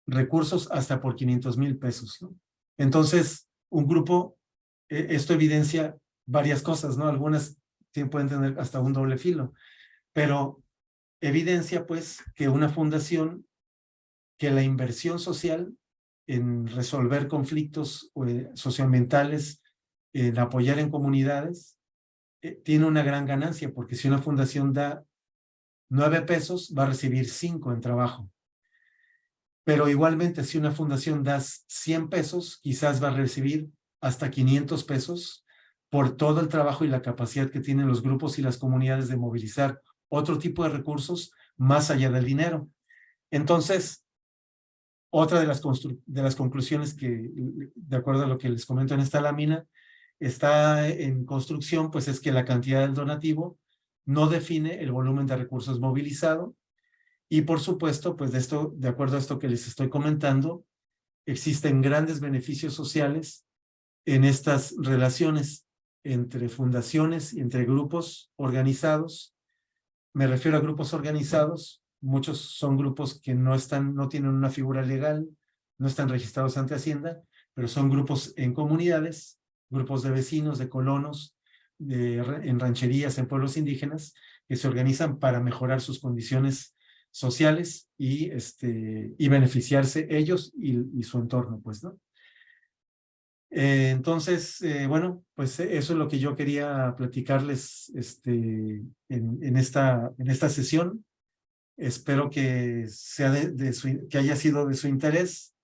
recursos hasta por 500,000 pesos, ¿no? Entonces, un grupo, esto evidencia varias cosas, ¿no? Algunas pueden tener hasta un doble filo, pero evidencia pues que una fundación, que la inversión social en resolver conflictos socioambientales, en apoyar en comunidades, tiene una gran ganancia, porque si una fundación da 9 pesos, va a recibir 5 en trabajo. Pero igualmente, si una fundación da 100 pesos, quizás va a recibir hasta 500 pesos por todo el trabajo y la capacidad que tienen los grupos y las comunidades de movilizar otro tipo de recursos más allá del dinero. Entonces, otra de las conclusiones que, de acuerdo a lo que les comento en esta lámina, está en construcción, pues es que la cantidad del donativo no define el volumen de recursos movilizado. Y por supuesto, pues de acuerdo a esto que les estoy comentando, existen grandes beneficios sociales en estas relaciones entre fundaciones y entre grupos organizados. Me refiero a grupos organizados, muchos son grupos que no tienen una figura legal, no están registrados ante Hacienda, pero son grupos en comunidades, grupos de vecinos, de colonos, en rancherías, en pueblos indígenas, que se organizan para mejorar sus condiciones sociales y beneficiarse ellos y su entorno, pues, ¿no? Entonces, bueno, pues eso es lo que yo quería platicarles en esta sesión. Espero que sea que haya sido de su interés.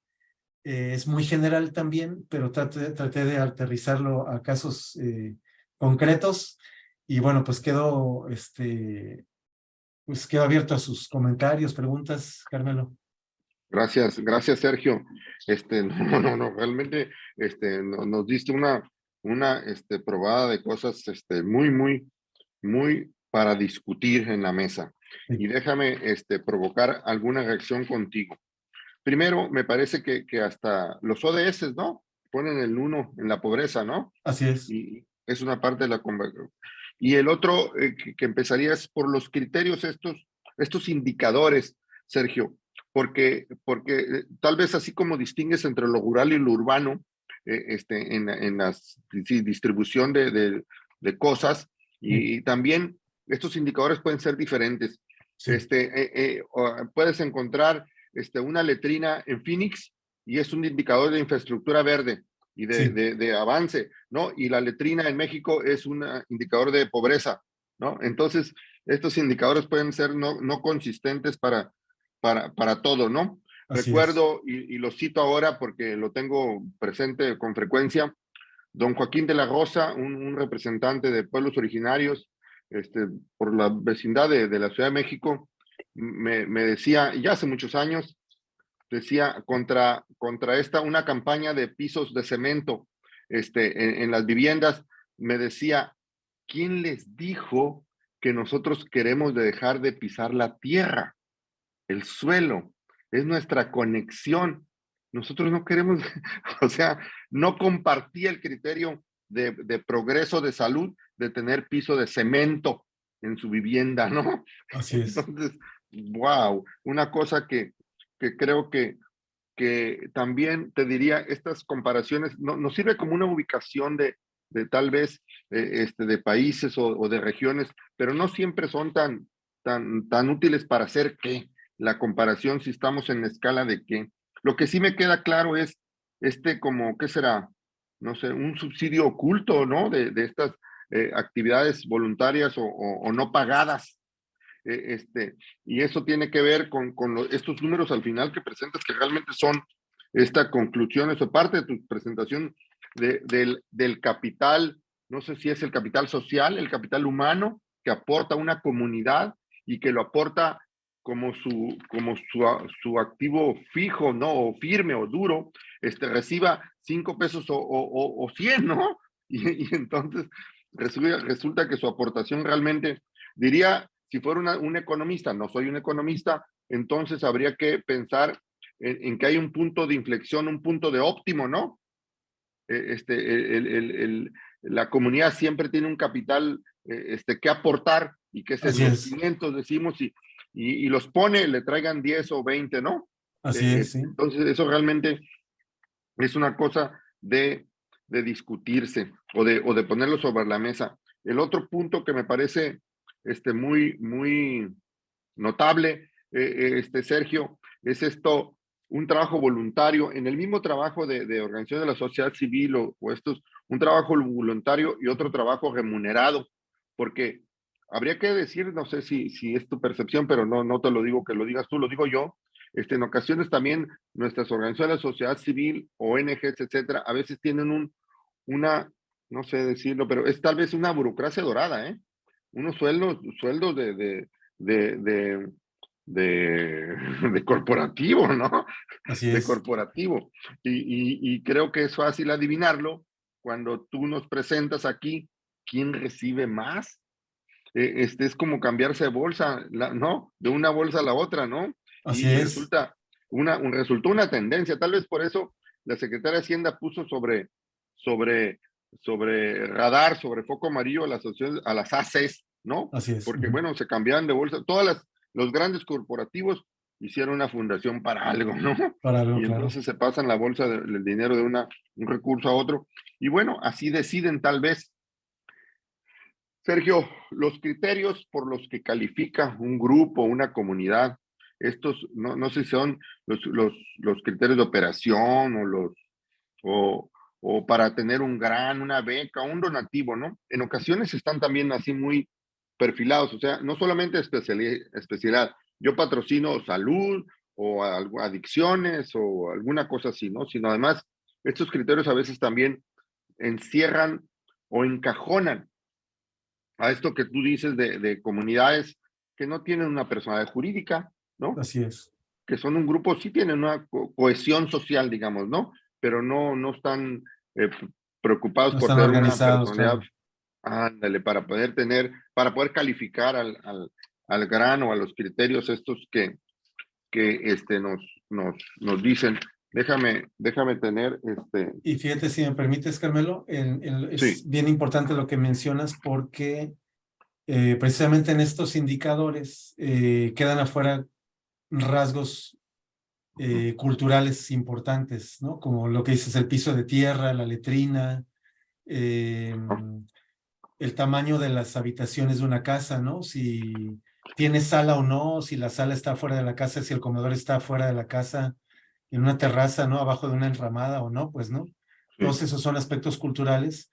Es muy general también, pero traté de aterrizarlo a casos concretos. Y bueno, pues quedo abierto a sus comentarios, preguntas, Carmelo. Gracias, Sergio. No, realmente, nos diste una probada de cosas, muy para discutir en la mesa. Sí. Y déjame, provocar alguna reacción contigo. Primero, me parece que hasta los ODS, ¿no? Ponen el 1 en la pobreza, ¿no? Así es. Y es una parte de la conversación. Y el otro, que empezaría es por los criterios estos indicadores, Sergio, porque tal vez así como distingues entre lo rural y lo urbano, en la distribución de cosas, y también estos indicadores pueden ser diferentes. Sí. Puedes encontrar una letrina en Phoenix y es un indicador de infraestructura verde y de avance, ¿no? Y la letrina en México es un indicador de pobreza, ¿no? Entonces, estos indicadores pueden ser no consistentes para todo, ¿no? Así Recuerdo, y lo cito ahora porque lo tengo presente con frecuencia, don Joaquín de la Rosa, un representante de pueblos originarios, por la vecindad de la Ciudad de México, me decía, ya hace muchos años, decía contra una campaña de pisos de cemento en las viviendas, me decía, ¿quién les dijo que nosotros queremos dejar de pisar la tierra, el suelo? Es nuestra conexión. Nosotros no queremos, o sea, no compartía el criterio de progreso de salud de tener piso de cemento en su vivienda, ¿no? Así es. Entonces, wow, una cosa que creo que también te diría, estas comparaciones nos sirve como una ubicación de tal vez de países o de regiones, pero no siempre son tan útiles para hacer qué, la comparación si estamos en la escala de qué. Lo que sí me queda claro es como, ¿qué será? No sé, un subsidio oculto, ¿no? De estas actividades voluntarias o no pagadas. Y eso tiene que ver con estos números al final que presentas, que realmente son esta conclusión, eso parte de tu presentación del capital, no sé si es el capital social, el capital humano, que aporta una comunidad y que lo aporta como su activo fijo, ¿no? O firme o duro, reciba 5 pesos o 100, ¿no? Y entonces resulta que su aportación realmente, diría, si fuera un economista, no soy un economista, entonces habría que pensar en que hay un punto de inflexión, un punto de óptimo, ¿no? La comunidad siempre tiene un capital que aportar y que es Así los es. 500, decimos, y los pone, le traigan 10 o 20, ¿no? Así es, sí. Entonces, eso realmente es una cosa de discutirse o de ponerlo sobre la mesa. El otro punto que me parece muy notable, Sergio, es un trabajo voluntario, en el mismo trabajo de organización de la sociedad civil un trabajo voluntario y otro trabajo remunerado, porque habría que decir, no sé si es tu percepción, pero no te lo digo que lo digas tú, lo digo yo, en ocasiones también nuestras organizaciones de la sociedad civil, ONGs, etcétera, a veces tienen una, no sé decirlo, pero es tal vez una burocracia dorada, ¿eh? Unos sueldos de, de corporativo, ¿no? Así De es. corporativo. Y creo que es fácil adivinarlo cuando tú nos presentas aquí quién recibe más. Es como cambiarse de bolsa, ¿no? De una bolsa a la otra, ¿no? Así Y es. resultó una tendencia. Tal vez por eso la Secretaría de Hacienda puso sobre, sobre radar, sobre foco amarillo a las ACES, ¿no? Así es. Porque, bueno, se cambiaban de bolsa. Los grandes corporativos hicieron una fundación para algo, ¿no? Para algo, Y claro. entonces se pasan la bolsa del dinero de un recurso a otro. Y bueno, así deciden tal vez. Sergio, los criterios por los que califica un grupo, una comunidad, estos no sé si son los criterios de operación o, o para tener una beca, un donativo, ¿no? En ocasiones están también así muy perfilados, o sea, no solamente especialidad, yo patrocino salud o adicciones o alguna cosa así, ¿no? Sino además, estos criterios a veces también encierran o encajonan a esto que tú dices de comunidades que no tienen una personalidad jurídica, ¿no? Así es. Que son un grupo, sí tienen una cohesión social, digamos, ¿no? Pero no están preocupados No por están tener una organizados, personalidad, claro. ándale, para poder calificar al grano, a los criterios estos que nos dicen. Déjame tener, Y fíjate, si me permites, Carmelo, es sí, bien importante lo que mencionas porque precisamente en estos indicadores quedan afuera rasgos culturales importantes, ¿no? Como lo que dices, el piso de tierra, la letrina, eh, el tamaño de las habitaciones de una casa, ¿no? Si tiene sala o no, si la sala está fuera de la casa, si el comedor está fuera de la casa, en una terraza, ¿no? Abajo de una enramada o no, pues, ¿no? Todos sí, esos son aspectos culturales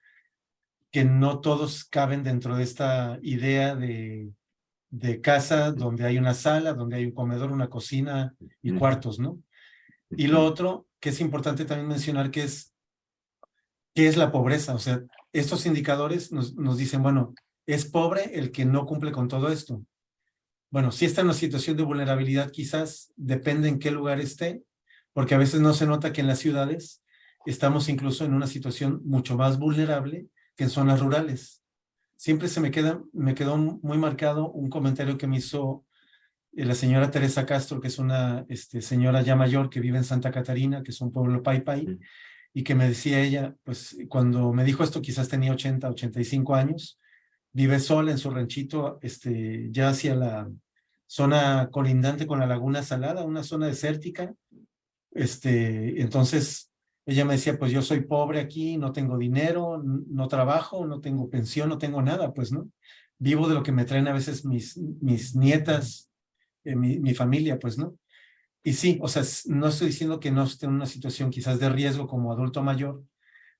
que no todos caben dentro de esta idea de casa donde hay una sala, donde hay un comedor, una cocina y ujú, cuartos, ¿no? Y lo ujú, otro que es importante también mencionar que es, ¿qué es la pobreza? O sea, estos indicadores nos dicen, bueno, es pobre el que no cumple con todo esto. Bueno, si está en una situación de vulnerabilidad, quizás depende en qué lugar esté, porque a veces no se nota que en las ciudades estamos incluso en una situación mucho más vulnerable que en zonas rurales. Siempre me quedó muy marcado un comentario que me hizo la señora Teresa Castro, que es una señora ya mayor que vive en Santa Catarina, que es un pueblo paipai, y que me decía ella, pues cuando me dijo esto quizás tenía 80, 85 años, vive sola en su ranchito, ya hacia la zona colindante con la Laguna Salada, una zona desértica. Entonces ella me decía, pues yo soy pobre aquí, no tengo dinero, no trabajo, no tengo pensión, no tengo nada, pues, ¿no? Vivo de lo que me traen a veces mis nietas, mi familia, pues, ¿no? Y sí, o sea, no estoy diciendo que no esté en una situación quizás de riesgo como adulto mayor,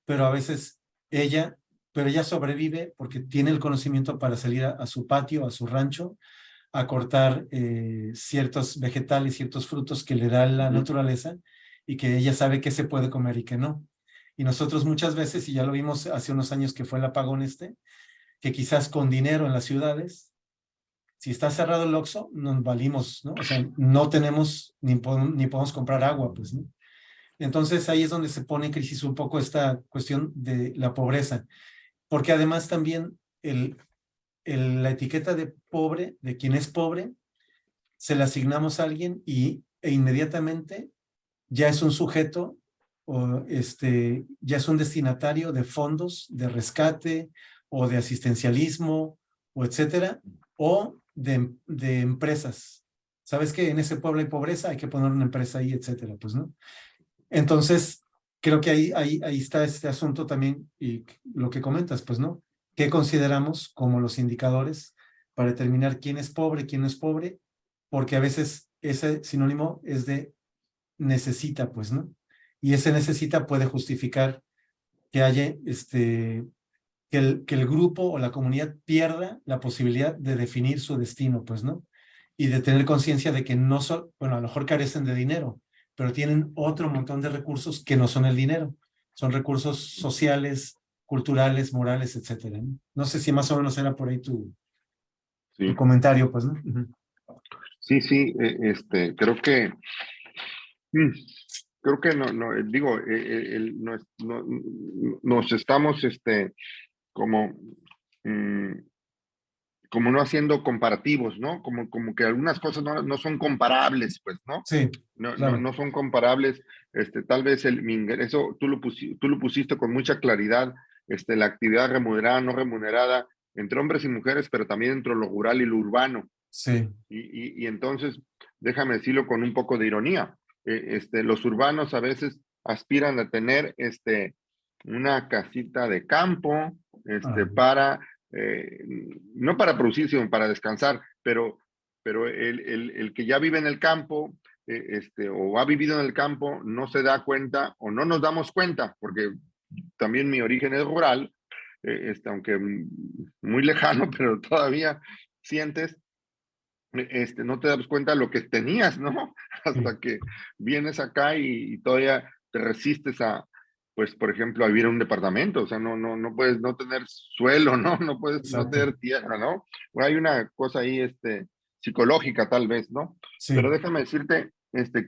pero a veces ella, pero ella sobrevive porque tiene el conocimiento para salir a su patio, a su rancho, a cortar ciertos vegetales, ciertos frutos que le da la naturaleza y que ella sabe qué se puede comer y qué no. Y nosotros muchas veces, y ya lo vimos hace unos años que fue el apagón que quizás con dinero en las ciudades, si está cerrado el Oxxo, nos valimos, ¿no? O sea, no tenemos ni podemos comprar agua, pues, ¿no? Entonces ahí es donde se pone en crisis un poco esta cuestión de la pobreza, porque además también la etiqueta de pobre, de quien es pobre, se la asignamos a alguien e inmediatamente ya es un sujeto o ya es un destinatario de fondos de rescate o de asistencialismo o etcétera, o de empresas. ¿Sabes que en ese pueblo hay pobreza? Hay que poner una empresa ahí, etcétera, pues, ¿no? Entonces, creo que ahí está este asunto también y lo que comentas, pues, ¿no? ¿Qué consideramos como los indicadores para determinar quién es pobre, quién no es pobre? Porque a veces ese sinónimo es de necesita, pues, ¿no? Y ese necesita puede justificar que haya, que el grupo o la comunidad pierda la posibilidad de definir su destino, pues, ¿no? Y de tener conciencia de que no son, bueno, a lo mejor carecen de dinero, pero tienen otro montón de recursos que no son el dinero. Son recursos sociales, culturales, morales, etcétera, ¿no? No sé si más o menos era por ahí tu Sí, comentario, pues, ¿no? Ujú. sí, sí, creo que, mm, creo que digo, nos estamos, como, mm, como no haciendo comparativos, ¿no? Como que algunas cosas no son comparables, pues, ¿no? Sí, claro. No son comparables. Tal vez mi ingreso, tú lo pusiste con mucha claridad, la actividad remunerada, no remunerada, entre hombres y mujeres, pero también entre lo rural y lo urbano. Sí. Y entonces, déjame decirlo con un poco de ironía, los urbanos a veces aspiran a tener una casita de campo, Ah, para, no para producir, sino para descansar, pero el que ya vive en el campo, o ha vivido en el campo, no se da cuenta o no nos damos cuenta, porque también mi origen es rural, aunque muy lejano, pero todavía sientes, no te das cuenta de lo que tenías, ¿no? sí, Hasta que vienes acá y todavía te resistes a, pues, por ejemplo, a vivir en un departamento, o sea, no puedes no tener suelo, ¿no? No puedes no exacto. tener tierra, ¿no? Bueno, hay una cosa ahí, psicológica tal vez, ¿no? Pero Sí. déjame decirte,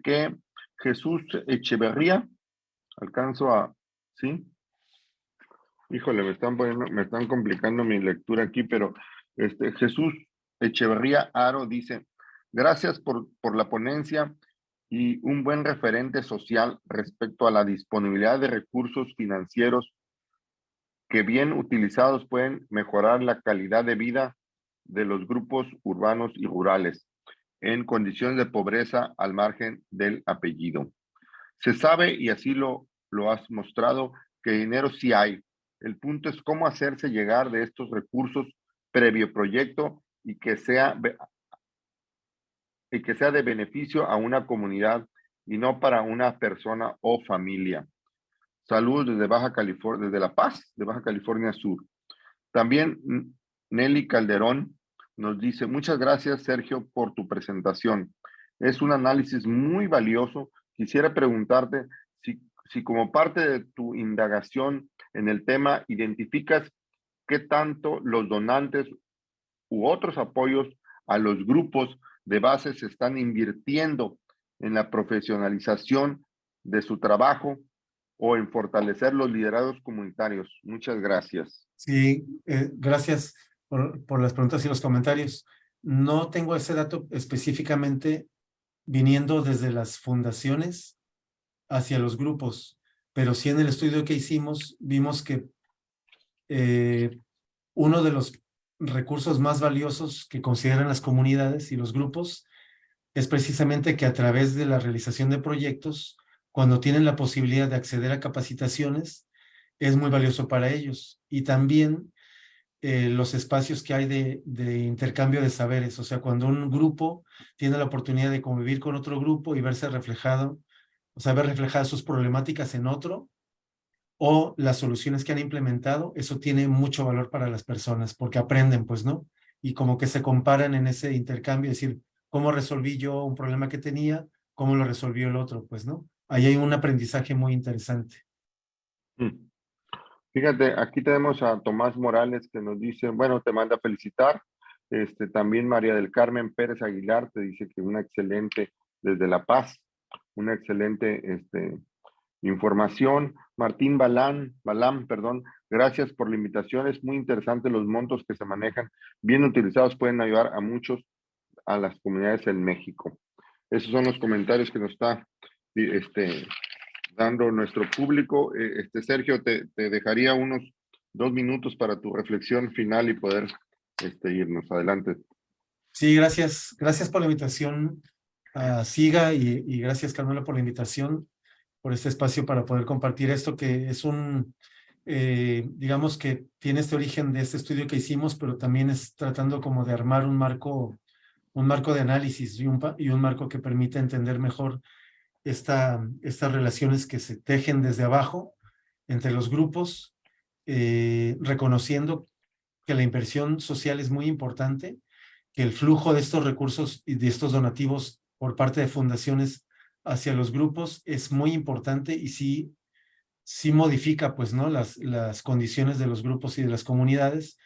que Jesús Echeverría, alcanzo a, ¿sí? Híjole, me están complicando mi lectura aquí, pero Jesús Echeverría Aro dice, gracias por la ponencia y un buen referente social respecto a la disponibilidad de recursos financieros que bien utilizados pueden mejorar la calidad de vida de los grupos urbanos y rurales en condiciones de pobreza al margen del apellido. Se sabe, y así lo has mostrado, que dinero sí hay. El punto es cómo hacerse llegar de estos recursos previo proyecto y que sea de beneficio a una comunidad y no para una persona o familia. Saludos desde Baja California, desde La Paz, de Baja California Sur. También Nelly Calderón nos dice, muchas gracias Sergio por tu presentación. Es un análisis muy valioso. Quisiera preguntarte si como parte de tu indagación en el tema identificas qué tanto los donantes u otros apoyos a los grupos de base se están invirtiendo en la profesionalización de su trabajo o en fortalecer los liderados comunitarios. Muchas gracias. Sí, gracias por las preguntas y los comentarios. No tengo ese dato específicamente viniendo desde las fundaciones hacia los grupos, pero sí en el estudio que hicimos vimos que uno de los recursos más valiosos que consideran las comunidades y los grupos es precisamente que a través de la realización de proyectos, cuando tienen la posibilidad de acceder a capacitaciones, es muy valioso para ellos. Y también los espacios que hay de intercambio de saberes, o sea, cuando un grupo tiene la oportunidad de convivir con otro grupo y verse reflejado, o sea, ver reflejadas sus problemáticas en otro, o las soluciones que han implementado, eso tiene mucho valor para las personas, porque aprenden, pues, ¿no? Y como que se comparan en ese intercambio, es decir, ¿cómo resolví yo un problema que tenía? ¿Cómo lo resolvió el otro? Pues, ¿no? Ahí hay un aprendizaje muy interesante. Mm. Fíjate, aquí tenemos a Tomás Morales que nos dice, bueno, te manda a felicitar. También María del Carmen Pérez Aguilar te dice que una excelente, desde La Paz, una excelente información. Martín Balán, perdón, gracias por la invitación. Es muy interesante los montos que se manejan. Bien utilizados pueden ayudar a muchos, a las comunidades en México. Esos son los comentarios que nos está dando nuestro público. Sergio, te dejaría unos 2 minutos para tu reflexión final y poder irnos adelante. Sí, gracias. Gracias por la invitación a Siga y gracias, Carmela, por la invitación, por este espacio para poder compartir esto que es digamos que tiene este origen de este estudio que hicimos, pero también es tratando como de armar un marco de análisis y un marco que permita entender mejor estas relaciones que se tejen desde abajo entre los grupos, reconociendo que la inversión social es muy importante, que el flujo de estos recursos y de estos donativos por parte de fundaciones hacia los grupos es muy importante y sí modifica, pues, ¿no? Las condiciones de los grupos y de las comunidades,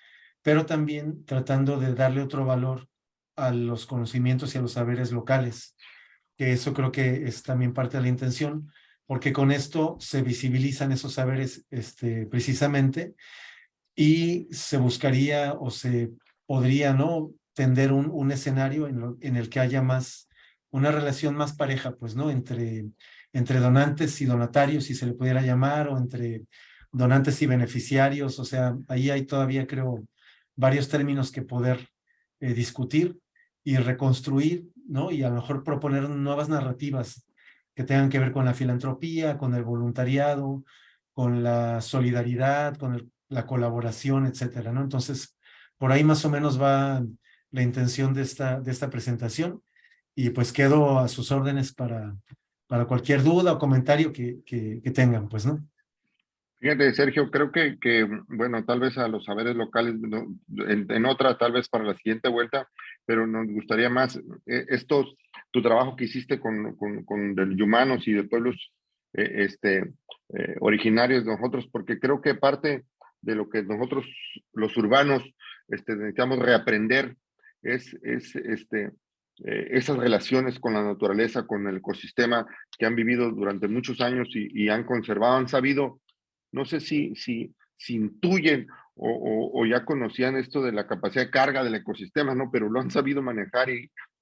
pero también tratando de darle otro valor a los conocimientos y a los saberes locales, que eso creo que es también parte de la intención, porque con esto se visibilizan esos saberes precisamente y se buscaría o se podría, ¿no? Tender un escenario en el que haya una relación más pareja, pues, ¿no? Entre donantes y donatarios, si se le pudiera llamar, o entre donantes y beneficiarios, o sea, ahí hay todavía, creo, varios términos que poder discutir y reconstruir, ¿no? Y a lo mejor proponer nuevas narrativas que tengan que ver con la filantropía, con el voluntariado, con la solidaridad, con la colaboración, etcétera, ¿no? Entonces, por ahí más o menos va la intención de esta presentación y pues quedo a sus órdenes para cualquier duda o comentario que tengan, pues, ¿no? Fíjate, Sergio, creo bueno, tal vez a los saberes locales, ¿no? En otra, tal vez para la siguiente vuelta, pero nos gustaría más tu trabajo que hiciste con de humanos y de pueblos originarios de nosotros, porque creo que parte de lo que nosotros, los urbanos, necesitamos reaprender es esas relaciones con la naturaleza, con el ecosistema que han vivido durante muchos años y han conservado, han sabido. No sé si intuyen o ya conocían esto de la capacidad de carga del ecosistema, ¿no? Pero lo han sabido manejar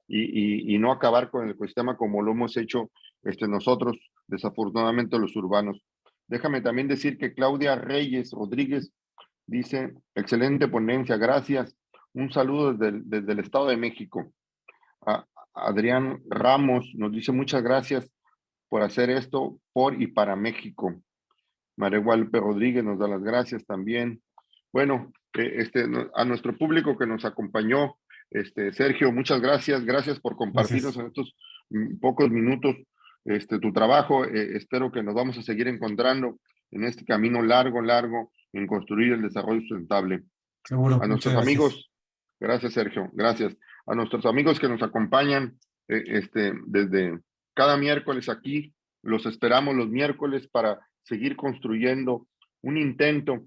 y no acabar con el ecosistema como lo hemos hecho nosotros, desafortunadamente los urbanos. Déjame también decir que Claudia Reyes Rodríguez dice, excelente ponencia, gracias. Un saludo desde el Estado de México. Adrián Ramos nos dice muchas gracias por hacer esto por y para México. María Guadalupe Rodríguez nos da las gracias también. Bueno, a nuestro público que nos acompañó, Sergio, muchas gracias. Gracias por compartirnos Gracias. en estos pocos minutos tu trabajo. Espero que nos vamos a seguir encontrando en este camino largo, en construir el desarrollo sustentable. Seguro. A Muchas nuestros gracias. amigos, gracias Sergio, gracias. A nuestros amigos que nos acompañan desde cada miércoles aquí, los esperamos los miércoles para seguir construyendo un intento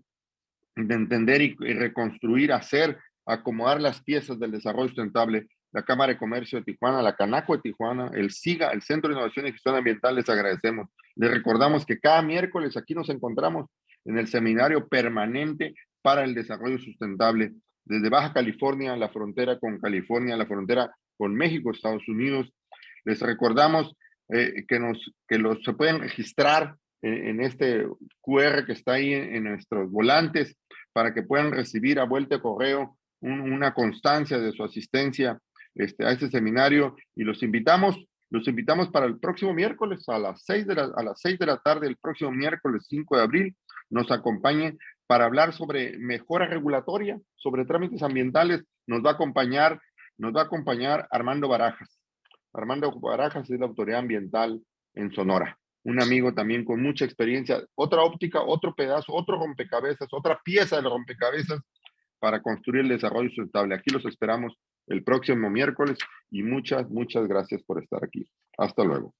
de entender y reconstruir, acomodar las piezas del desarrollo sustentable. La Cámara de Comercio de Tijuana, la Canaco de Tijuana, el SIGA, el Centro de Innovación y Gestión Ambiental, les agradecemos. Les recordamos que cada miércoles aquí nos encontramos en el Seminario Permanente para el Desarrollo Sustentable, desde Baja California, la frontera con California, la frontera con México, Estados Unidos. Les recordamos se pueden registrar en este QR que está ahí en nuestros volantes para que puedan recibir a vuelta de correo una constancia de su asistencia a este seminario, y los invitamos para el próximo miércoles a las 6 de la tarde, el próximo miércoles 5 de abril, nos acompañen para hablar sobre mejora regulatoria, sobre trámites ambientales. Nos va a acompañar Armando Barajas. Armando Barajas es la autoridad ambiental en Sonora. Un amigo también con mucha experiencia, otra óptica, otro pedazo, otro rompecabezas, otra pieza del rompecabezas para construir el desarrollo sustentable. Aquí los esperamos el próximo miércoles y muchas gracias por estar aquí. Hasta luego.